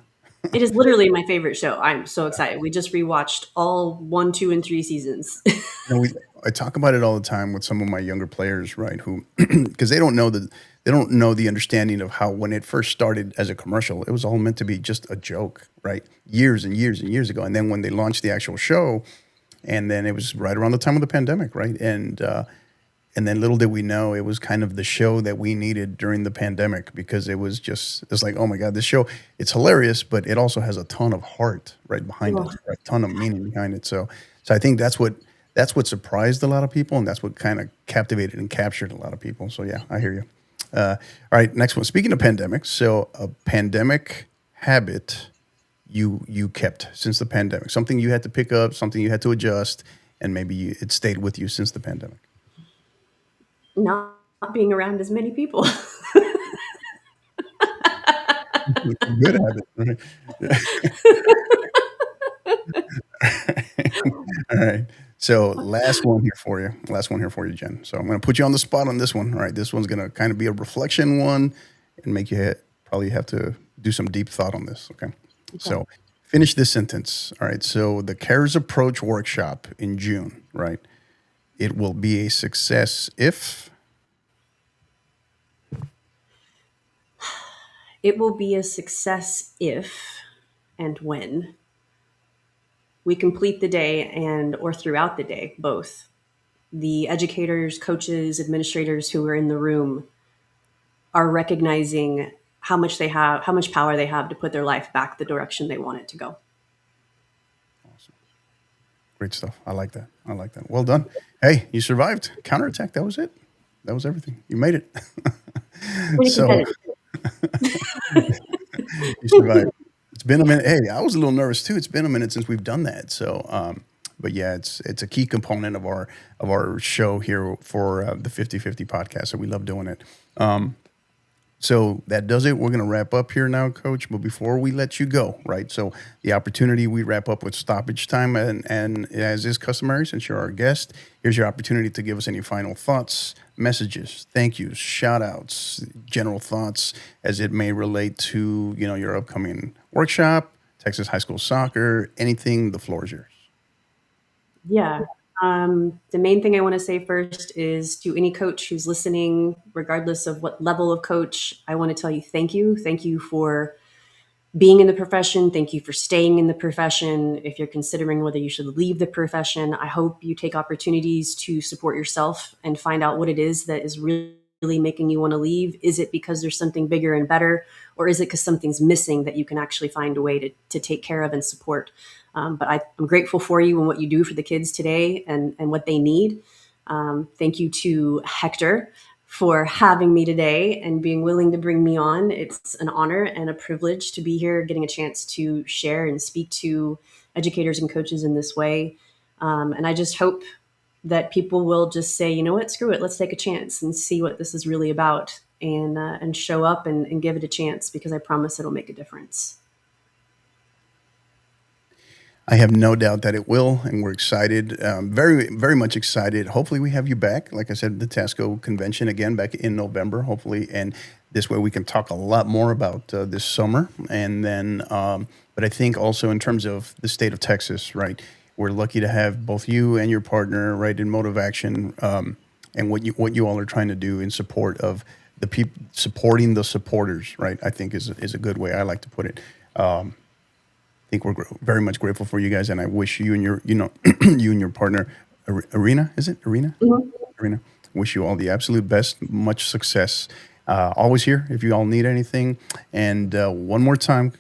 It is literally my favorite show. I'm so excited. We just rewatched all one, two, and three seasons. You know, I talk about it all the time with some of my younger players, right? Who because they don't know the understanding of how when it first started as a commercial, it was all meant to be just a joke, right? Years and years and years ago, and then when they launched the actual show, and then it was right around the time of the pandemic, right? And then little did we know it was kind of the show that we needed during the pandemic because it's like, oh my God, this show, it's hilarious, but it also has a ton of heart right behind it, Oh, a ton of meaning behind it. So I think that's what surprised a lot of people, and that's what kind of captivated and captured a lot of people. So yeah, I hear you. All right, next one. Speaking of pandemics, so a pandemic habit you kept since the pandemic, something you had to pick up, something you had to adjust, and maybe it stayed with you since the pandemic. not being around as many people. It's a good habit, right? All right. So last one here for you. Last one here for you, Jen. So I'm going to put you on the spot on this one. All right. This one's going to kind of be a reflection one and make you probably have to do some deep thought on this. Okay. Okay. So finish this sentence. All right. So the Cares Approach workshop in June, right? It will be a success if. It will be a success if and when we complete the day and or throughout the day, both. The educators, coaches, administrators who are in the room are recognizing how much they have, how much power they have to put their life back the direction they want it to go. Awesome. Great stuff. I like that. I like that. Well done. Hey, you survived. Counterattack. That was it. That was everything. You made it. Pretty So competitive. you survived. It's been a minute. Hey, I was a little nervous too. It's been a minute since we've done that. So, but yeah, it's a key component of our show here for the 50/50 podcast. So we love doing it. So that does it. We're going to wrap up here now, Coach. But before we let you go, right? So the opportunity we wrap up with stoppage time, and as is customary, since you're our guest, here's your opportunity to give us any final thoughts, messages, thank yous, shout outs, general thoughts as it may relate to your upcoming workshop, Texas high school soccer, anything. The floor is yours. Yeah. The main thing I want to say first is to any coach who's listening, regardless of what level of coach, I want to tell you thank you. Thank you for being in the profession. Thank you for staying in the profession. If you're considering whether you should leave the profession, I hope you take opportunities to support yourself and find out what it is that is really making you want to leave. Is it because there's something bigger and better, or is it because something's missing that you can actually find a way to take care of and support? But I'm grateful for you and what you do for the kids today and what they need. Thank you to Hector for having me today and being willing to bring me on. It's an honor and a privilege to be here, getting a chance to share and speak to educators and coaches in this way. And I just hope that people will just say, you know what, screw it, let's take a chance and see what this is really about, and show up and give it a chance, because I promise it'll make a difference. I have no doubt that it will, and we're excited, very, very much excited. Hopefully, we have you back. Like I said, the Tasco convention again back in November, hopefully, and this way we can talk a lot more about this summer. And then, but I think also in terms of the state of Texas, right? We're lucky to have both you and your partner, right, in Motivaction, and what you all are trying to do in support of the people, supporting the supporters, right? I think is a good way I like to put it. I think we're very much grateful for you guys, and I wish you and your, you and your partner, Arena, is it Arena? Mhm. Arena. Wish you all the absolute best, much success. Always here if you all need anything. And one more time,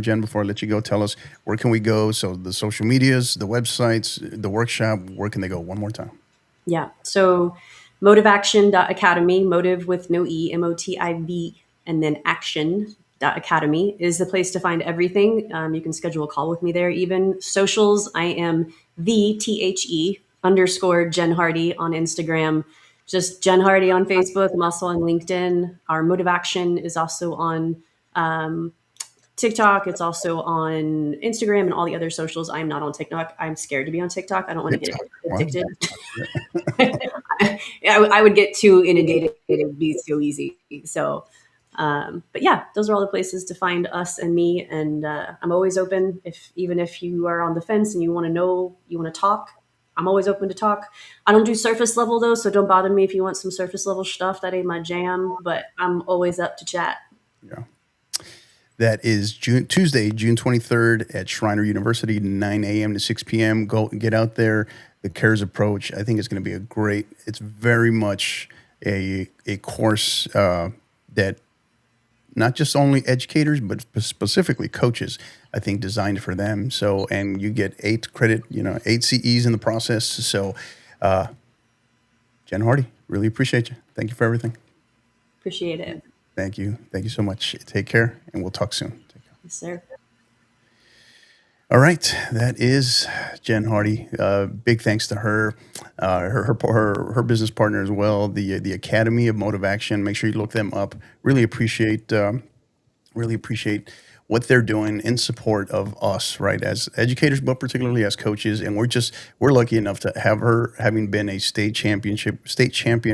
Jen, before I let you go, tell us where can we go? So the social medias, the websites, the workshop, where can they go? One more time. Yeah. So motivaction.academy, motive with no E, MOTIV, and then action.academy is the place to find everything. You can schedule a call with me there. Even socials, I am the THE _ Jen Hardy on Instagram, just Jen Hardy on Facebook. I'm also on LinkedIn. Our Motivaction is also on TikTok. It's also on Instagram and all the other socials. I'm not on TikTok. I'm scared to be on TikTok. I don't want to get TikTok. Wow. addicted. I would get too inundated. It would be so easy. So, but yeah, those are all the places to find us and me. And I'm always open. Even if you are on the fence and you want to know, you want to talk, I'm always open to talk. I don't do surface level though, so don't bother me if you want some surface level stuff. That ain't my jam. But I'm always up to chat. Yeah. That is Tuesday, June 23rd at Schreiner University, 9 a.m. to 6 p.m. Go get out there. The CARES approach, I think it's going to be it's very much a course that not just only educators, but specifically coaches, I think designed for them. So, and you get 8 credit, 8 CEs in the process. So, Jen Hardy, really appreciate you. Thank you for everything. Appreciate it. Thank you. Thank you so much. Take care, and we'll talk soon. Take care. Yes, sir. All right, that is Jen Hardy. Big thanks to her, her business partner as well, the Academy of Motivaction. Make sure you look them up. Really appreciate what they're doing in support of us, right, as educators, but particularly as coaches. And we're lucky enough to have her, having been a state champion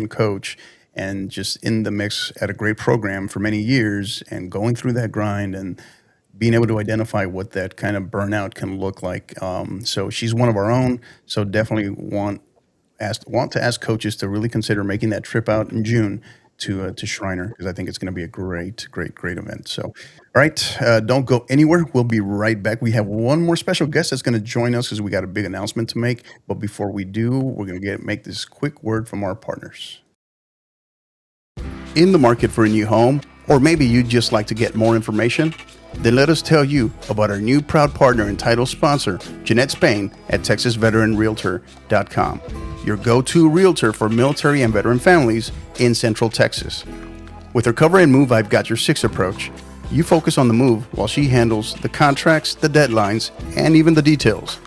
coach, and just in the mix at a great program for many years, and going through that grind and being able to identify what that kind of burnout can look like. So she's one of our own. So definitely want to ask coaches to really consider making that trip out in June to Schreiner, because I think it's going to be a great event. So, all right, don't go anywhere. We'll be right back. We have one more special guest that's going to join us because we got a big announcement to make. But before we do, we're going to make this quick word from our partners. In the market for a new home, or maybe you'd just like to get more information? Then let us tell you about our new proud partner and title sponsor, Jeanette Spain at TexasVeteranRealtor.com, your go-to realtor for military and veteran families in Central Texas. With her cover and move I've got your 6 approach, you focus on the move while she handles the contracts, the deadlines, and even the details.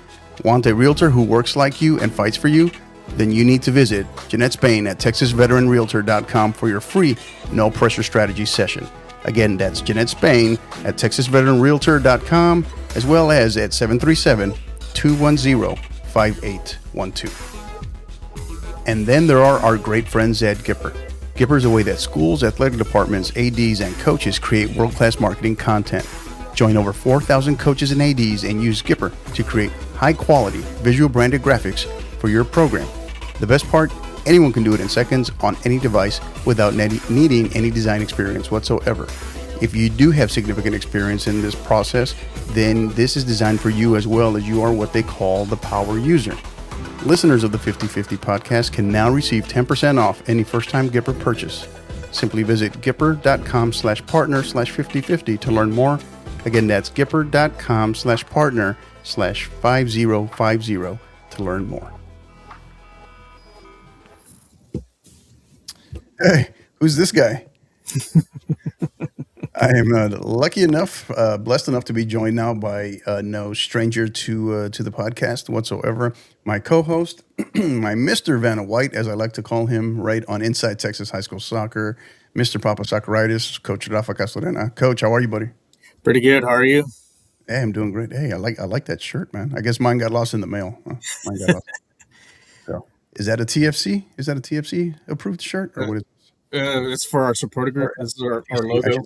Want a realtor who works like you and fights for you? Then you need to visit Jeanette Spain at TexasVeteranRealtor.com for your free no-pressure strategy session. Again, that's Jeanette Spain at TexasVeteranRealtor.com, as well as at 737-210-5812. And then there are our great friends at Gipper. Gipper is a way that schools, athletic departments, ADs, and coaches create world-class marketing content. Join over 4,000 coaches and ADs and use Gipper to create high-quality, visual branded graphics for your program. The best part, anyone can do it in seconds on any device without needing any design experience whatsoever. If you do have significant experience in this process, then this is designed for you as well, as you are what they call the power user. Listeners of the 50/50 podcast can now receive 10% off any first-time Gipper purchase. Simply visit gipper.com/partner/5050 to learn more. Again, that's gipper.com/partner/5050 to learn more. Hey, who's this guy? I am lucky enough, blessed enough to be joined now by no stranger to the podcast whatsoever. My co-host, my Mr. Vanna White, as I like to call him, right on Inside Texas High School Soccer, Mr. Papa Socceritis, Coach Rafa Castorena. Coach, how are you, buddy? Pretty good. How are you? Hey, I'm doing great. Hey, I like that shirt, man. I guess mine got lost in the mail. Mine got lost. So, is that a TFC? Is that a TFC approved shirt, or what is? It's for our supporter group. This is our logo.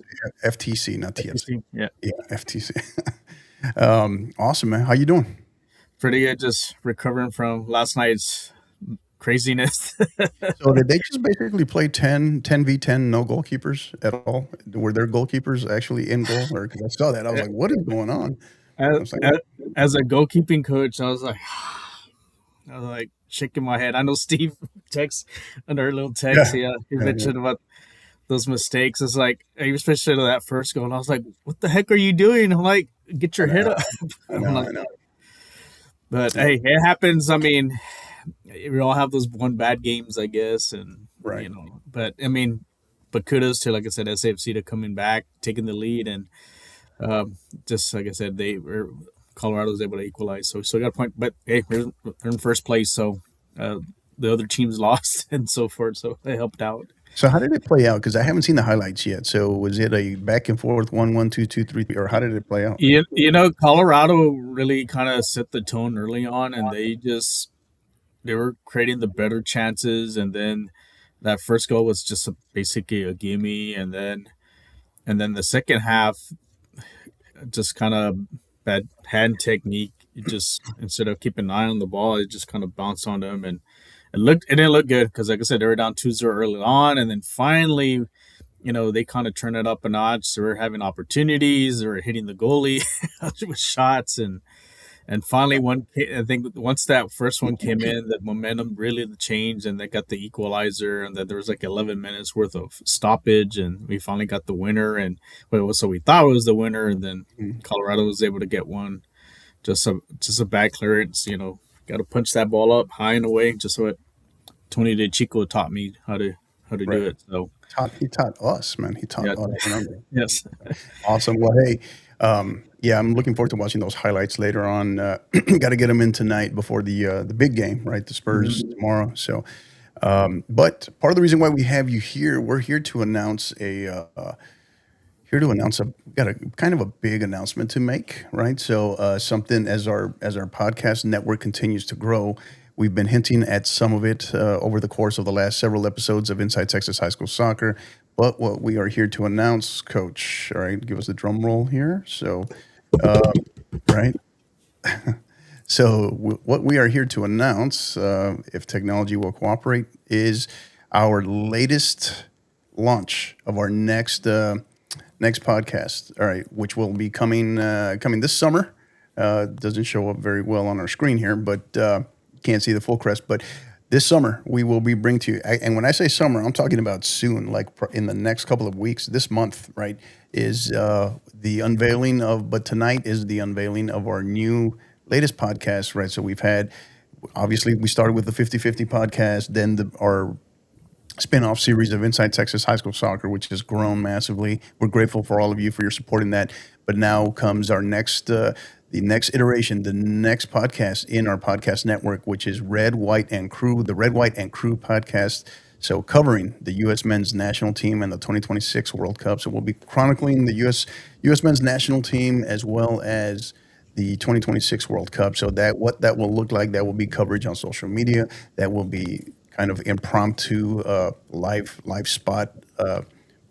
FTC, not TFC. Yeah. Yeah, FTC. Awesome, man. How you doing? Pretty good. Just recovering from last night's craziness. So did they just basically play 10v10, no goalkeepers at all? Were there goalkeepers actually in goal? Or because I saw that, I was like, what is going on? As a goalkeeping coach, I was like shaking my head. I know Steve texts under a little text. He mentioned about those mistakes. It's like, especially that first goal. And I was like, what the heck are you doing? I'm like, get your head up. I know. But hey, it happens. I mean, we all have those one bad games, I guess. And, right. But I mean, but kudos to, like I said, SAFC to coming back, taking the lead. And just like I said, Colorado was able to equalize. So we still got a point. But hey, we're in first place. So the other teams lost and so forth. So they helped out. So how did it play out? Because I haven't seen the highlights yet. So was it a back and forth 1-1, 2-2, 3, or how did it play out? Colorado really kind of set the tone early on, and they were creating the better chances. And then that first goal was just basically a gimme, and then the second half, just kind of bad hand technique. It just, instead of keeping an eye on the ball, it just kind of bounced on them, and it didn't look good because, like I said, they were down 2-0 early on, and then finally, they kind of turned it up a notch. They were having opportunities. They were hitting the goalie with shots, and finally, I think once that first one came in, the momentum really changed, and they got the equalizer, and then there was like 11 minutes worth of stoppage, and we finally got the winner, and so we thought it was the winner, and then Colorado was able to get one. Just a bad clearance, got to punch that ball up high and away, just what Tony De Chico taught me how to do it. So he taught us, man. He taught us. Yes. Awesome. Well, hey, I'm looking forward to watching those highlights later on. Got to get them in tonight before the big game, right? The Spurs tomorrow. So, but part of the reason why we have you here, we're here to announce got a kind of a big announcement to make, right? So something as our podcast network continues to grow, we've been hinting at some of it over the course of the last several episodes of Inside Texas High School Soccer. But what we are here to announce, Coach, all right, give us the drum roll here. So, right. So what we are here to announce, if technology will cooperate, is our latest launch of our next podcast, all right, which will be coming this summer. Doesn't show up very well on our screen here, but can't see the full crest. But this summer, we will be bringing to you, and when I say summer, I'm talking about soon, like in the next couple of weeks, this month, right, is the unveiling of, but tonight is the unveiling of our new latest podcast, right? So we've had, obviously, we started with the 50/50 podcast, then our spin-off series of Inside Texas High School Soccer, which has grown massively. We're grateful for all of you for your support in that. But now comes our next, the next iteration, the next podcast in our podcast network, which is Red, White, and Crew, the Red, White, and Crew podcast. So covering the U.S. men's national team and the 2026 World Cup. So we'll be chronicling the U.S. men's national team as well as the 2026 World Cup. So what that will look like, that will be coverage on social media. That will be kind of impromptu live spot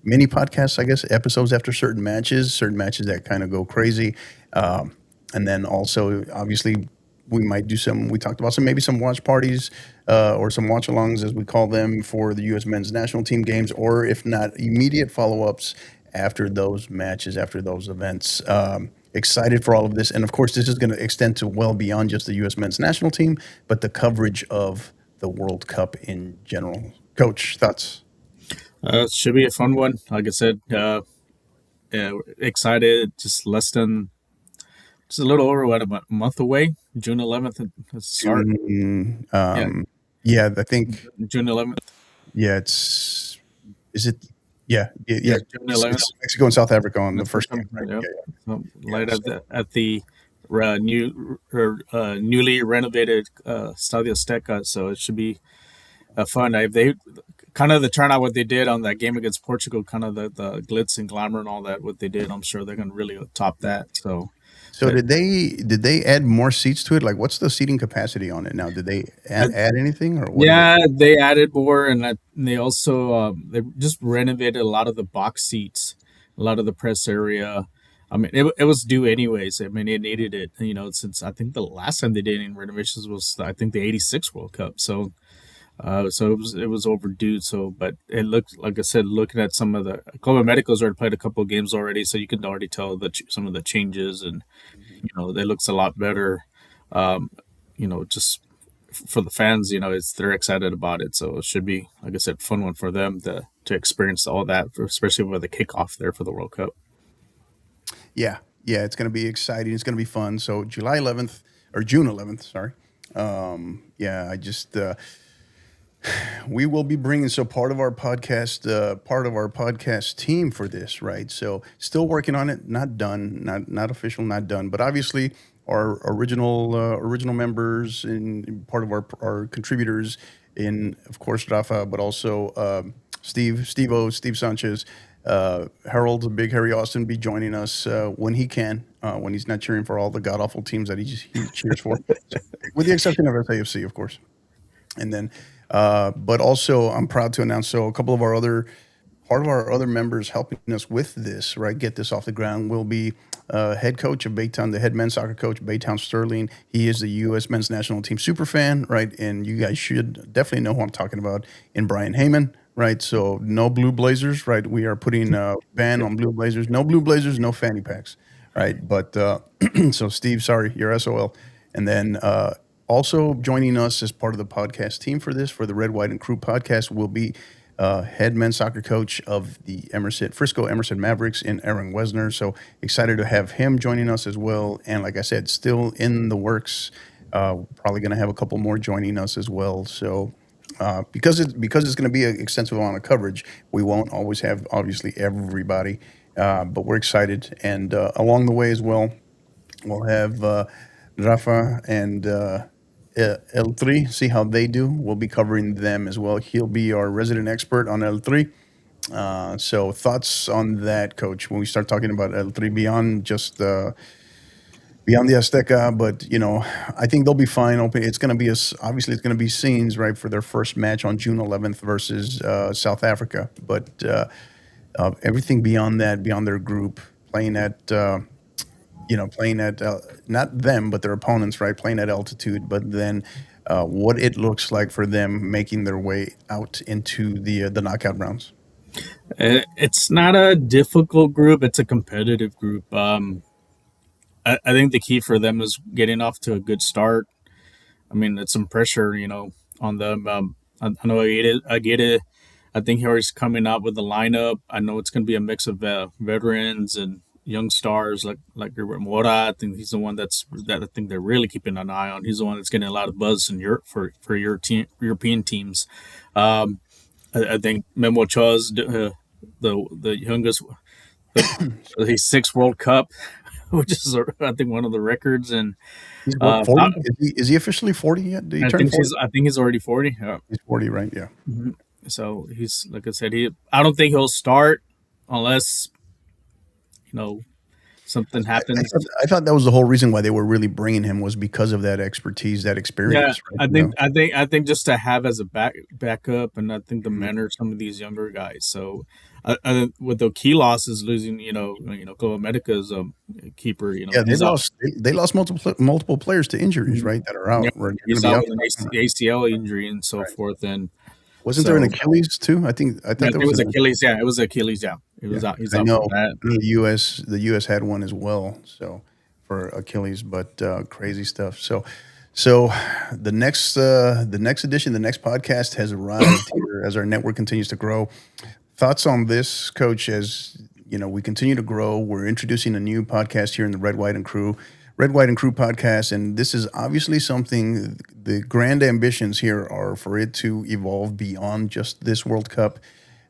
mini podcasts, I guess, episodes after certain matches that kind of go crazy. And then also, obviously, we might do some. We talked about maybe some watch parties or some watch alongs, as we call them, for the U.S. men's national team games, or if not, immediate follow ups after those matches, after those events. Excited for all of this, and of course, this is going to extend to well beyond just the U.S. men's national team, but the coverage of the World Cup in general. Coach, thoughts? Should be a fun one. Like I said, excited. Just a little over what, about a month away. June 11th start. June. Yeah, Yeah, I think. June 11th. Yeah, it's. Is it? Yeah, Yeah, yeah. June 11th. It's Mexico and South Africa on the That's first first game, time. right? Yeah, Yeah, so, yeah. right So, at the newly renovated Stadio Azteca. So it should be fun. They kind of the turnout what they did on that game against Portugal, kind of the glitz and glamour and all that what they did. I'm sure they're going to really top that. So, so but did they add more seats to it? Like, what's the seating capacity on it now? Did they I, add anything, or what did they? yeah, they added more, and they also they just renovated a lot of the box seats, a lot of the press area. I mean, it was due anyways. I mean, it needed it, since I think the last time they did any renovations was I think the '86 World Cup. So so it was overdue. So, but it looked like I said, looking at some of the Club Medicos already played a couple of games already, so you can already tell that some of the changes, and Mhm. it looks a lot better. Um, just for the fans, it's they're excited about it. So it should be, like I said, fun one for them to experience all that, especially with the kickoff there for the World Cup. Yeah, yeah, it's going to be exciting. It's going to be fun. So July 11th or June 11th, sorry. Yeah, I just we will be bringing so part of our podcast team for this, right? So still working on it, not done, not official, not done, but obviously our original members and part of our contributors in, of course, Rafa, but also Steve Sanchez, Harold, Big Harry Austin, be joining us when he can, when he's not cheering for all the god awful teams that he cheers for, with the exception of SAFC, of course. And then, but also, I'm proud to announce, so a couple of our other part of our other members helping us with this, right, get this off the ground, will be head coach of Baytown, the head men's soccer coach, Baytown Sterling. He is the U.S. men's national team super fan, right? And you guys should definitely know who I'm talking about, in Brian Heyman, right? So no blue blazers, right? We are putting a ban Yep. on blue blazers. No blue blazers, no fanny packs, right? But so Steve, sorry, you're SOL. And then also joining us as part of the podcast team for this, for the Red, White, and Crew podcast, will be head men's soccer coach of the Frisco Emerson Mavericks, in Aaron Wesner. So excited to have him joining us as well. And like I said, still in the works. Probably going to have a couple more joining us as well. So because it's going to be an extensive amount of coverage, we won't always have obviously everybody, but we're excited. And along the way as well, we'll have Rafa and L3, see how they do. We'll be covering them as well. He'll be our resident expert on L3. So thoughts on that, Coach? When we start talking about L3 beyond the Azteca, but I think they'll be fine. It's going to be obviously it's going to be scenes, right, for their first match on June 11th versus South Africa. But everything beyond that, beyond their group, playing at playing at not them, but their opponents, right? Playing at altitude, but then what it looks like for them making their way out into the knockout rounds. It's not a difficult group; it's a competitive group. I think the key for them is getting off to a good start. I mean, it's some pressure, on them. I know I get it. I think he's coming out with the lineup. I know it's going to be a mix of veterans and young stars like Mora. I think he's the one that I think they're really keeping an eye on. He's the one that's getting a lot of buzz in Europe for European teams. I think Memo Ochoa's the youngest. He's six World Cup, which is I think one of the records. And He's what, 40? Is he officially 40 yet? Did he turn 40? I think he's already 40. He's 40, right? Yeah. Mhm. So he's, like I said, I don't think he'll start unless something I happens. thought, I thought that was the whole reason why they were really bringing him, was because of that expertise, that Yeah, experience, right? I think just to have as a backup, and I think to mentor some of these younger guys. So With the key losses losing, Club America's keeper, Yeah, they he's out. lost they lost multiple players to injuries, Mhm. right? That are Yeah, out. Right, they're going he's to be out out. with an ACL injury and so Right. forth, and Wasn't there an so Achilles too? I yeah, thought I there think it was was an Achilles. Yeah, it was Achilles. Yeah, it yeah, was out. because He's out for that. I know the U.S. had one as well. So for Achilles, but crazy stuff. So the next edition, the next podcast has arrived here as our network continues to grow. Thoughts on this, Coach? As you know, we continue to grow. We're introducing a new podcast here in the Red, White, and Crew podcast, and this is obviously something. The grand ambitions here are for it to evolve beyond just this World Cup.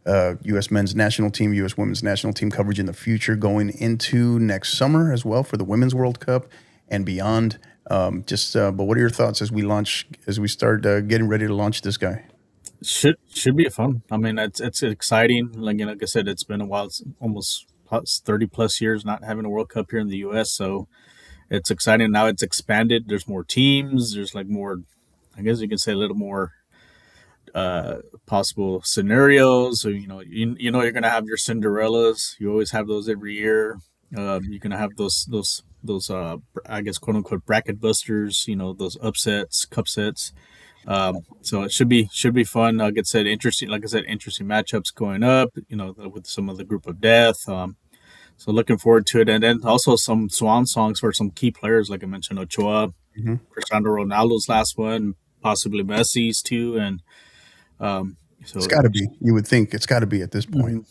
U.S. men's national team, U.S. women's national team coverage in the future, going into next summer as well for the Women's World Cup and beyond. But what are your thoughts as we start getting ready to launch this guy? Should be fun. I mean, it's exciting. Like I said, it's been a while. It's almost plus 30 plus years not having a World Cup here in the U.S. So it's exciting. Now it's expanded. There's more teams. There's like more. I guess you can say a little more possible scenarios. So you're gonna have your Cinderellas. You always have those every year. You're gonna have those I guess quote unquote bracket busters. Those upsets, cup sets. So it should be fun. Like I said, interesting. Like I said, interesting matchups going up. With some of the group of death. So looking forward to it, and then also some swan songs for some key players, like I mentioned, Ochoa, Hmm. Cristiano Ronaldo's last one, possibly Messi's too, and It's so. got to be. You would think it's got to be at this point. Mhm.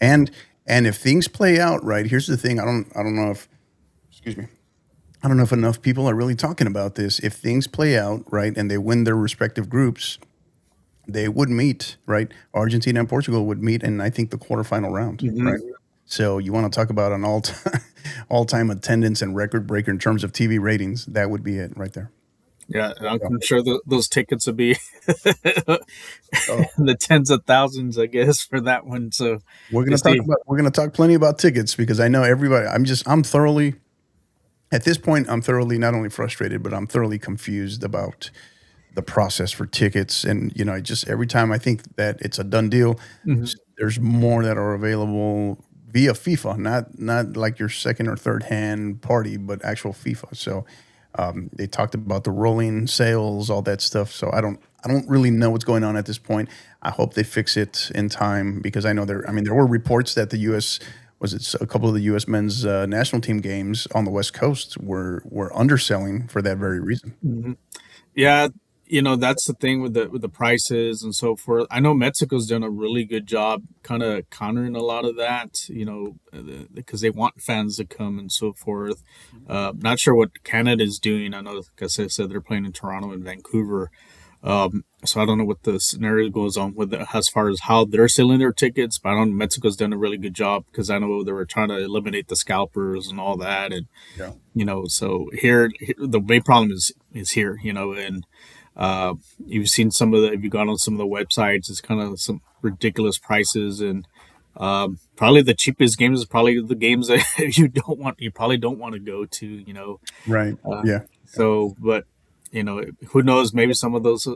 And and if things play out right, here's the thing. I don't know if excuse me. I don't know if enough people are really talking about this. If things play out right and they win their respective groups, they would meet, right? Argentina and Portugal would meet in, I think, the quarterfinal round, Mhm. right? So you want to talk about an all time attendance and record breaker in terms of TV ratings? That would be it right there. Yeah, and So, I'm sure those tickets will be oh, the tens of thousands, I guess, for that one. So to see. we're gonna talk plenty about tickets because I know everybody. I'm thoroughly at this point. I'm thoroughly not only frustrated, but I'm thoroughly confused about the process for tickets. And just every time I think that it's a done deal, Mhm. there's more that are available via FIFA, not like your second or third hand party, but actual FIFA. So they talked about the rolling sales, all that stuff. So I don't really know what's going on at this point. I hope they fix it in time because I know there were reports that the U.S. was it a couple of the U.S. men's national team games on the West Coast were underselling for that very reason. Mhm. Yeah, that's the thing with the prices and so forth. I know Mexico's done a really good job kind of countering a lot of that, because they want fans to come and so forth. Not sure what Canada's doing. I know, like I said, they're playing in Toronto and Vancouver. So I don't know what the scenario goes on with as far as how they're selling their tickets, but I know Mexico's done a really good job because I know they were trying to eliminate the scalpers and all that, and Yeah. so here the main problem is here, and you've seen if you gone on some of the websites, it's kind of some ridiculous prices, and probably the cheapest games is probably the games that you probably don't want to go to, Right. uh, Yeah. so, but who knows, maybe some of those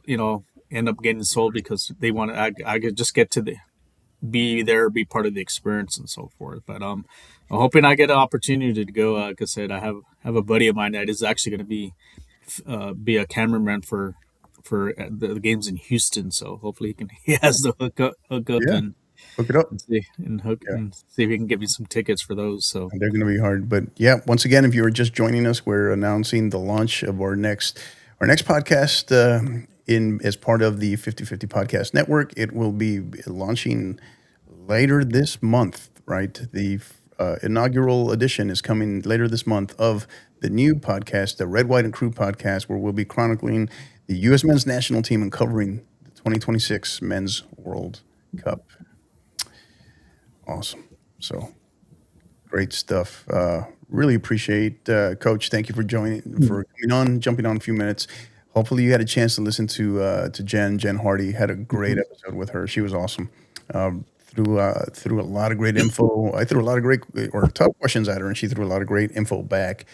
end up getting sold because they want to, I could just get to be there, be part of the experience and so forth. But I'm hoping I get an opportunity to go. Like I said, I have a buddy of mine that is actually going to be a cameraman for the games in Houston. So hopefully he has the hook up Yeah. Hook it up. Yeah. and see if he can get me some tickets for those. So. They're going to be hard, but yeah. Once again, if you are just joining us, we're announcing the launch of our next podcast in as part of the 50/50 Podcast Network. It will be launching later this month. Right, the inaugural edition is coming later this month of the new podcast, the Red, White, and Crew podcast, where we'll be chronicling the U.S. men's national team and covering the 2026 Men's World Cup. Awesome. So great stuff. Really appreciate Coach. Thank you for for coming on, jumping on a few minutes. Hopefully, you had a chance to listen to Jen Hardy. Had a great episode with her. She was awesome. Threw a lot of great info. I threw a lot of great or tough questions at her, and she threw a lot of great info back.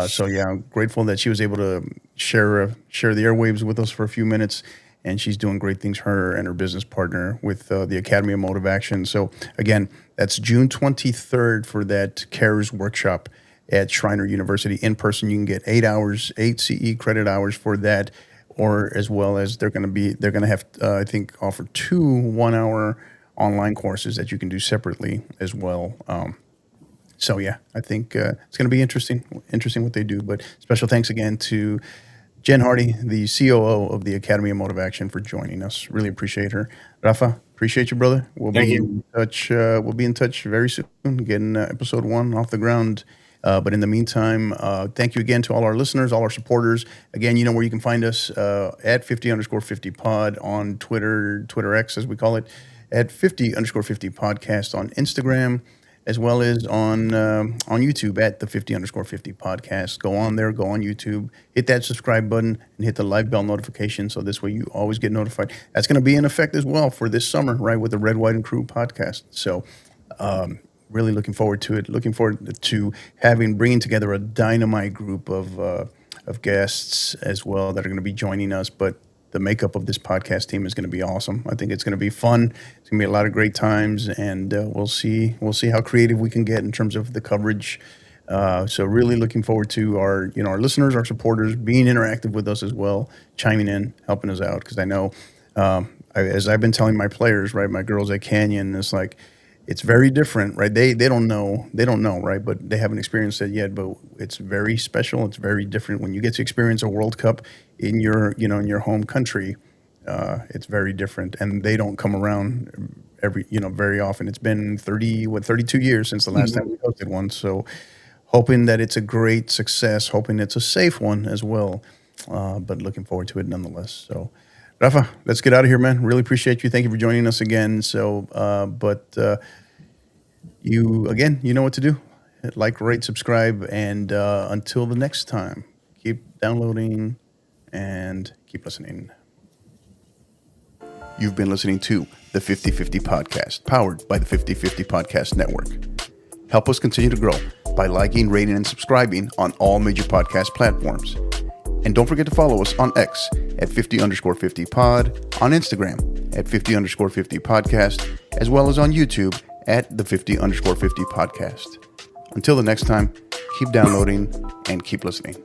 So yeah, I'm grateful that she was able to share the airwaves with us for a few minutes. and she's doing great things, her and her business partner, with the Academy of Motivaction. So again, that's June 23rd for that CARES workshop at Schreiner University in person. You can get 8 hours, 8 CE credit hours for that, or as well as they're going to have, I think, offer 2 1-hour online courses that you can do separately as well. So yeah, I think it's going to be interesting what they do. But special thanks again to Jen Hardy, the COO of the Academy of Motivation, for joining us. Really appreciate her. Rafa, appreciate you, brother. We'll Thank be you. in touch. We'll be in touch very soon, getting episode 1 off the ground. But in the meantime, thank you again to all our listeners, all our supporters. Again, you know where you can find us at 50_50 pod on Twitter X, as we call it, at 50_50 podcast on Instagram, as well as on YouTube at the 50_50 podcast. Go on there, go on YouTube, hit that subscribe button, and hit the live bell notification. So this way you always get notified. That's going to be in effect as well for this summer, right, with the Red, White, and Crew podcast. So really looking forward to it. Looking forward to bringing together a dynamite group of guests as well that are going to be joining us. But the makeup of this podcast team is going to be awesome. I think it's going to be fun. It's going to be a lot of great times, and we'll see how creative we can get in terms of the coverage. So really looking forward to our listeners, our supporters being interactive with us as well, chiming in, helping us out. Because I know, as I've been telling my players, right, my girls at Canyon, it's like, it's very different, right? They don't know, right? But they haven't experienced it yet. But it's very special. It's very different when you get to experience a World Cup in your home country. It's very different, and they don't come around very often. It's been 32 years since the last time we hosted one. So hoping that it's a great success, hoping it's a safe one as well. But looking forward to it nonetheless. So, Rafa, let's get out of here, man. Really appreciate you. Thank you for joining us again. So, you know what to do. Like, rate, subscribe, and until the next time, keep downloading and keep listening. You've been listening to the 50/50 Podcast, powered by the 50/50 Podcast Network. Help us continue to grow by liking, rating, and subscribing on all major podcast platforms. And don't forget to follow us on X at 50_50 pod, on Instagram at 50_50 podcast, as well as on YouTube at the 50_50 podcast. Until the next time, keep downloading and keep listening.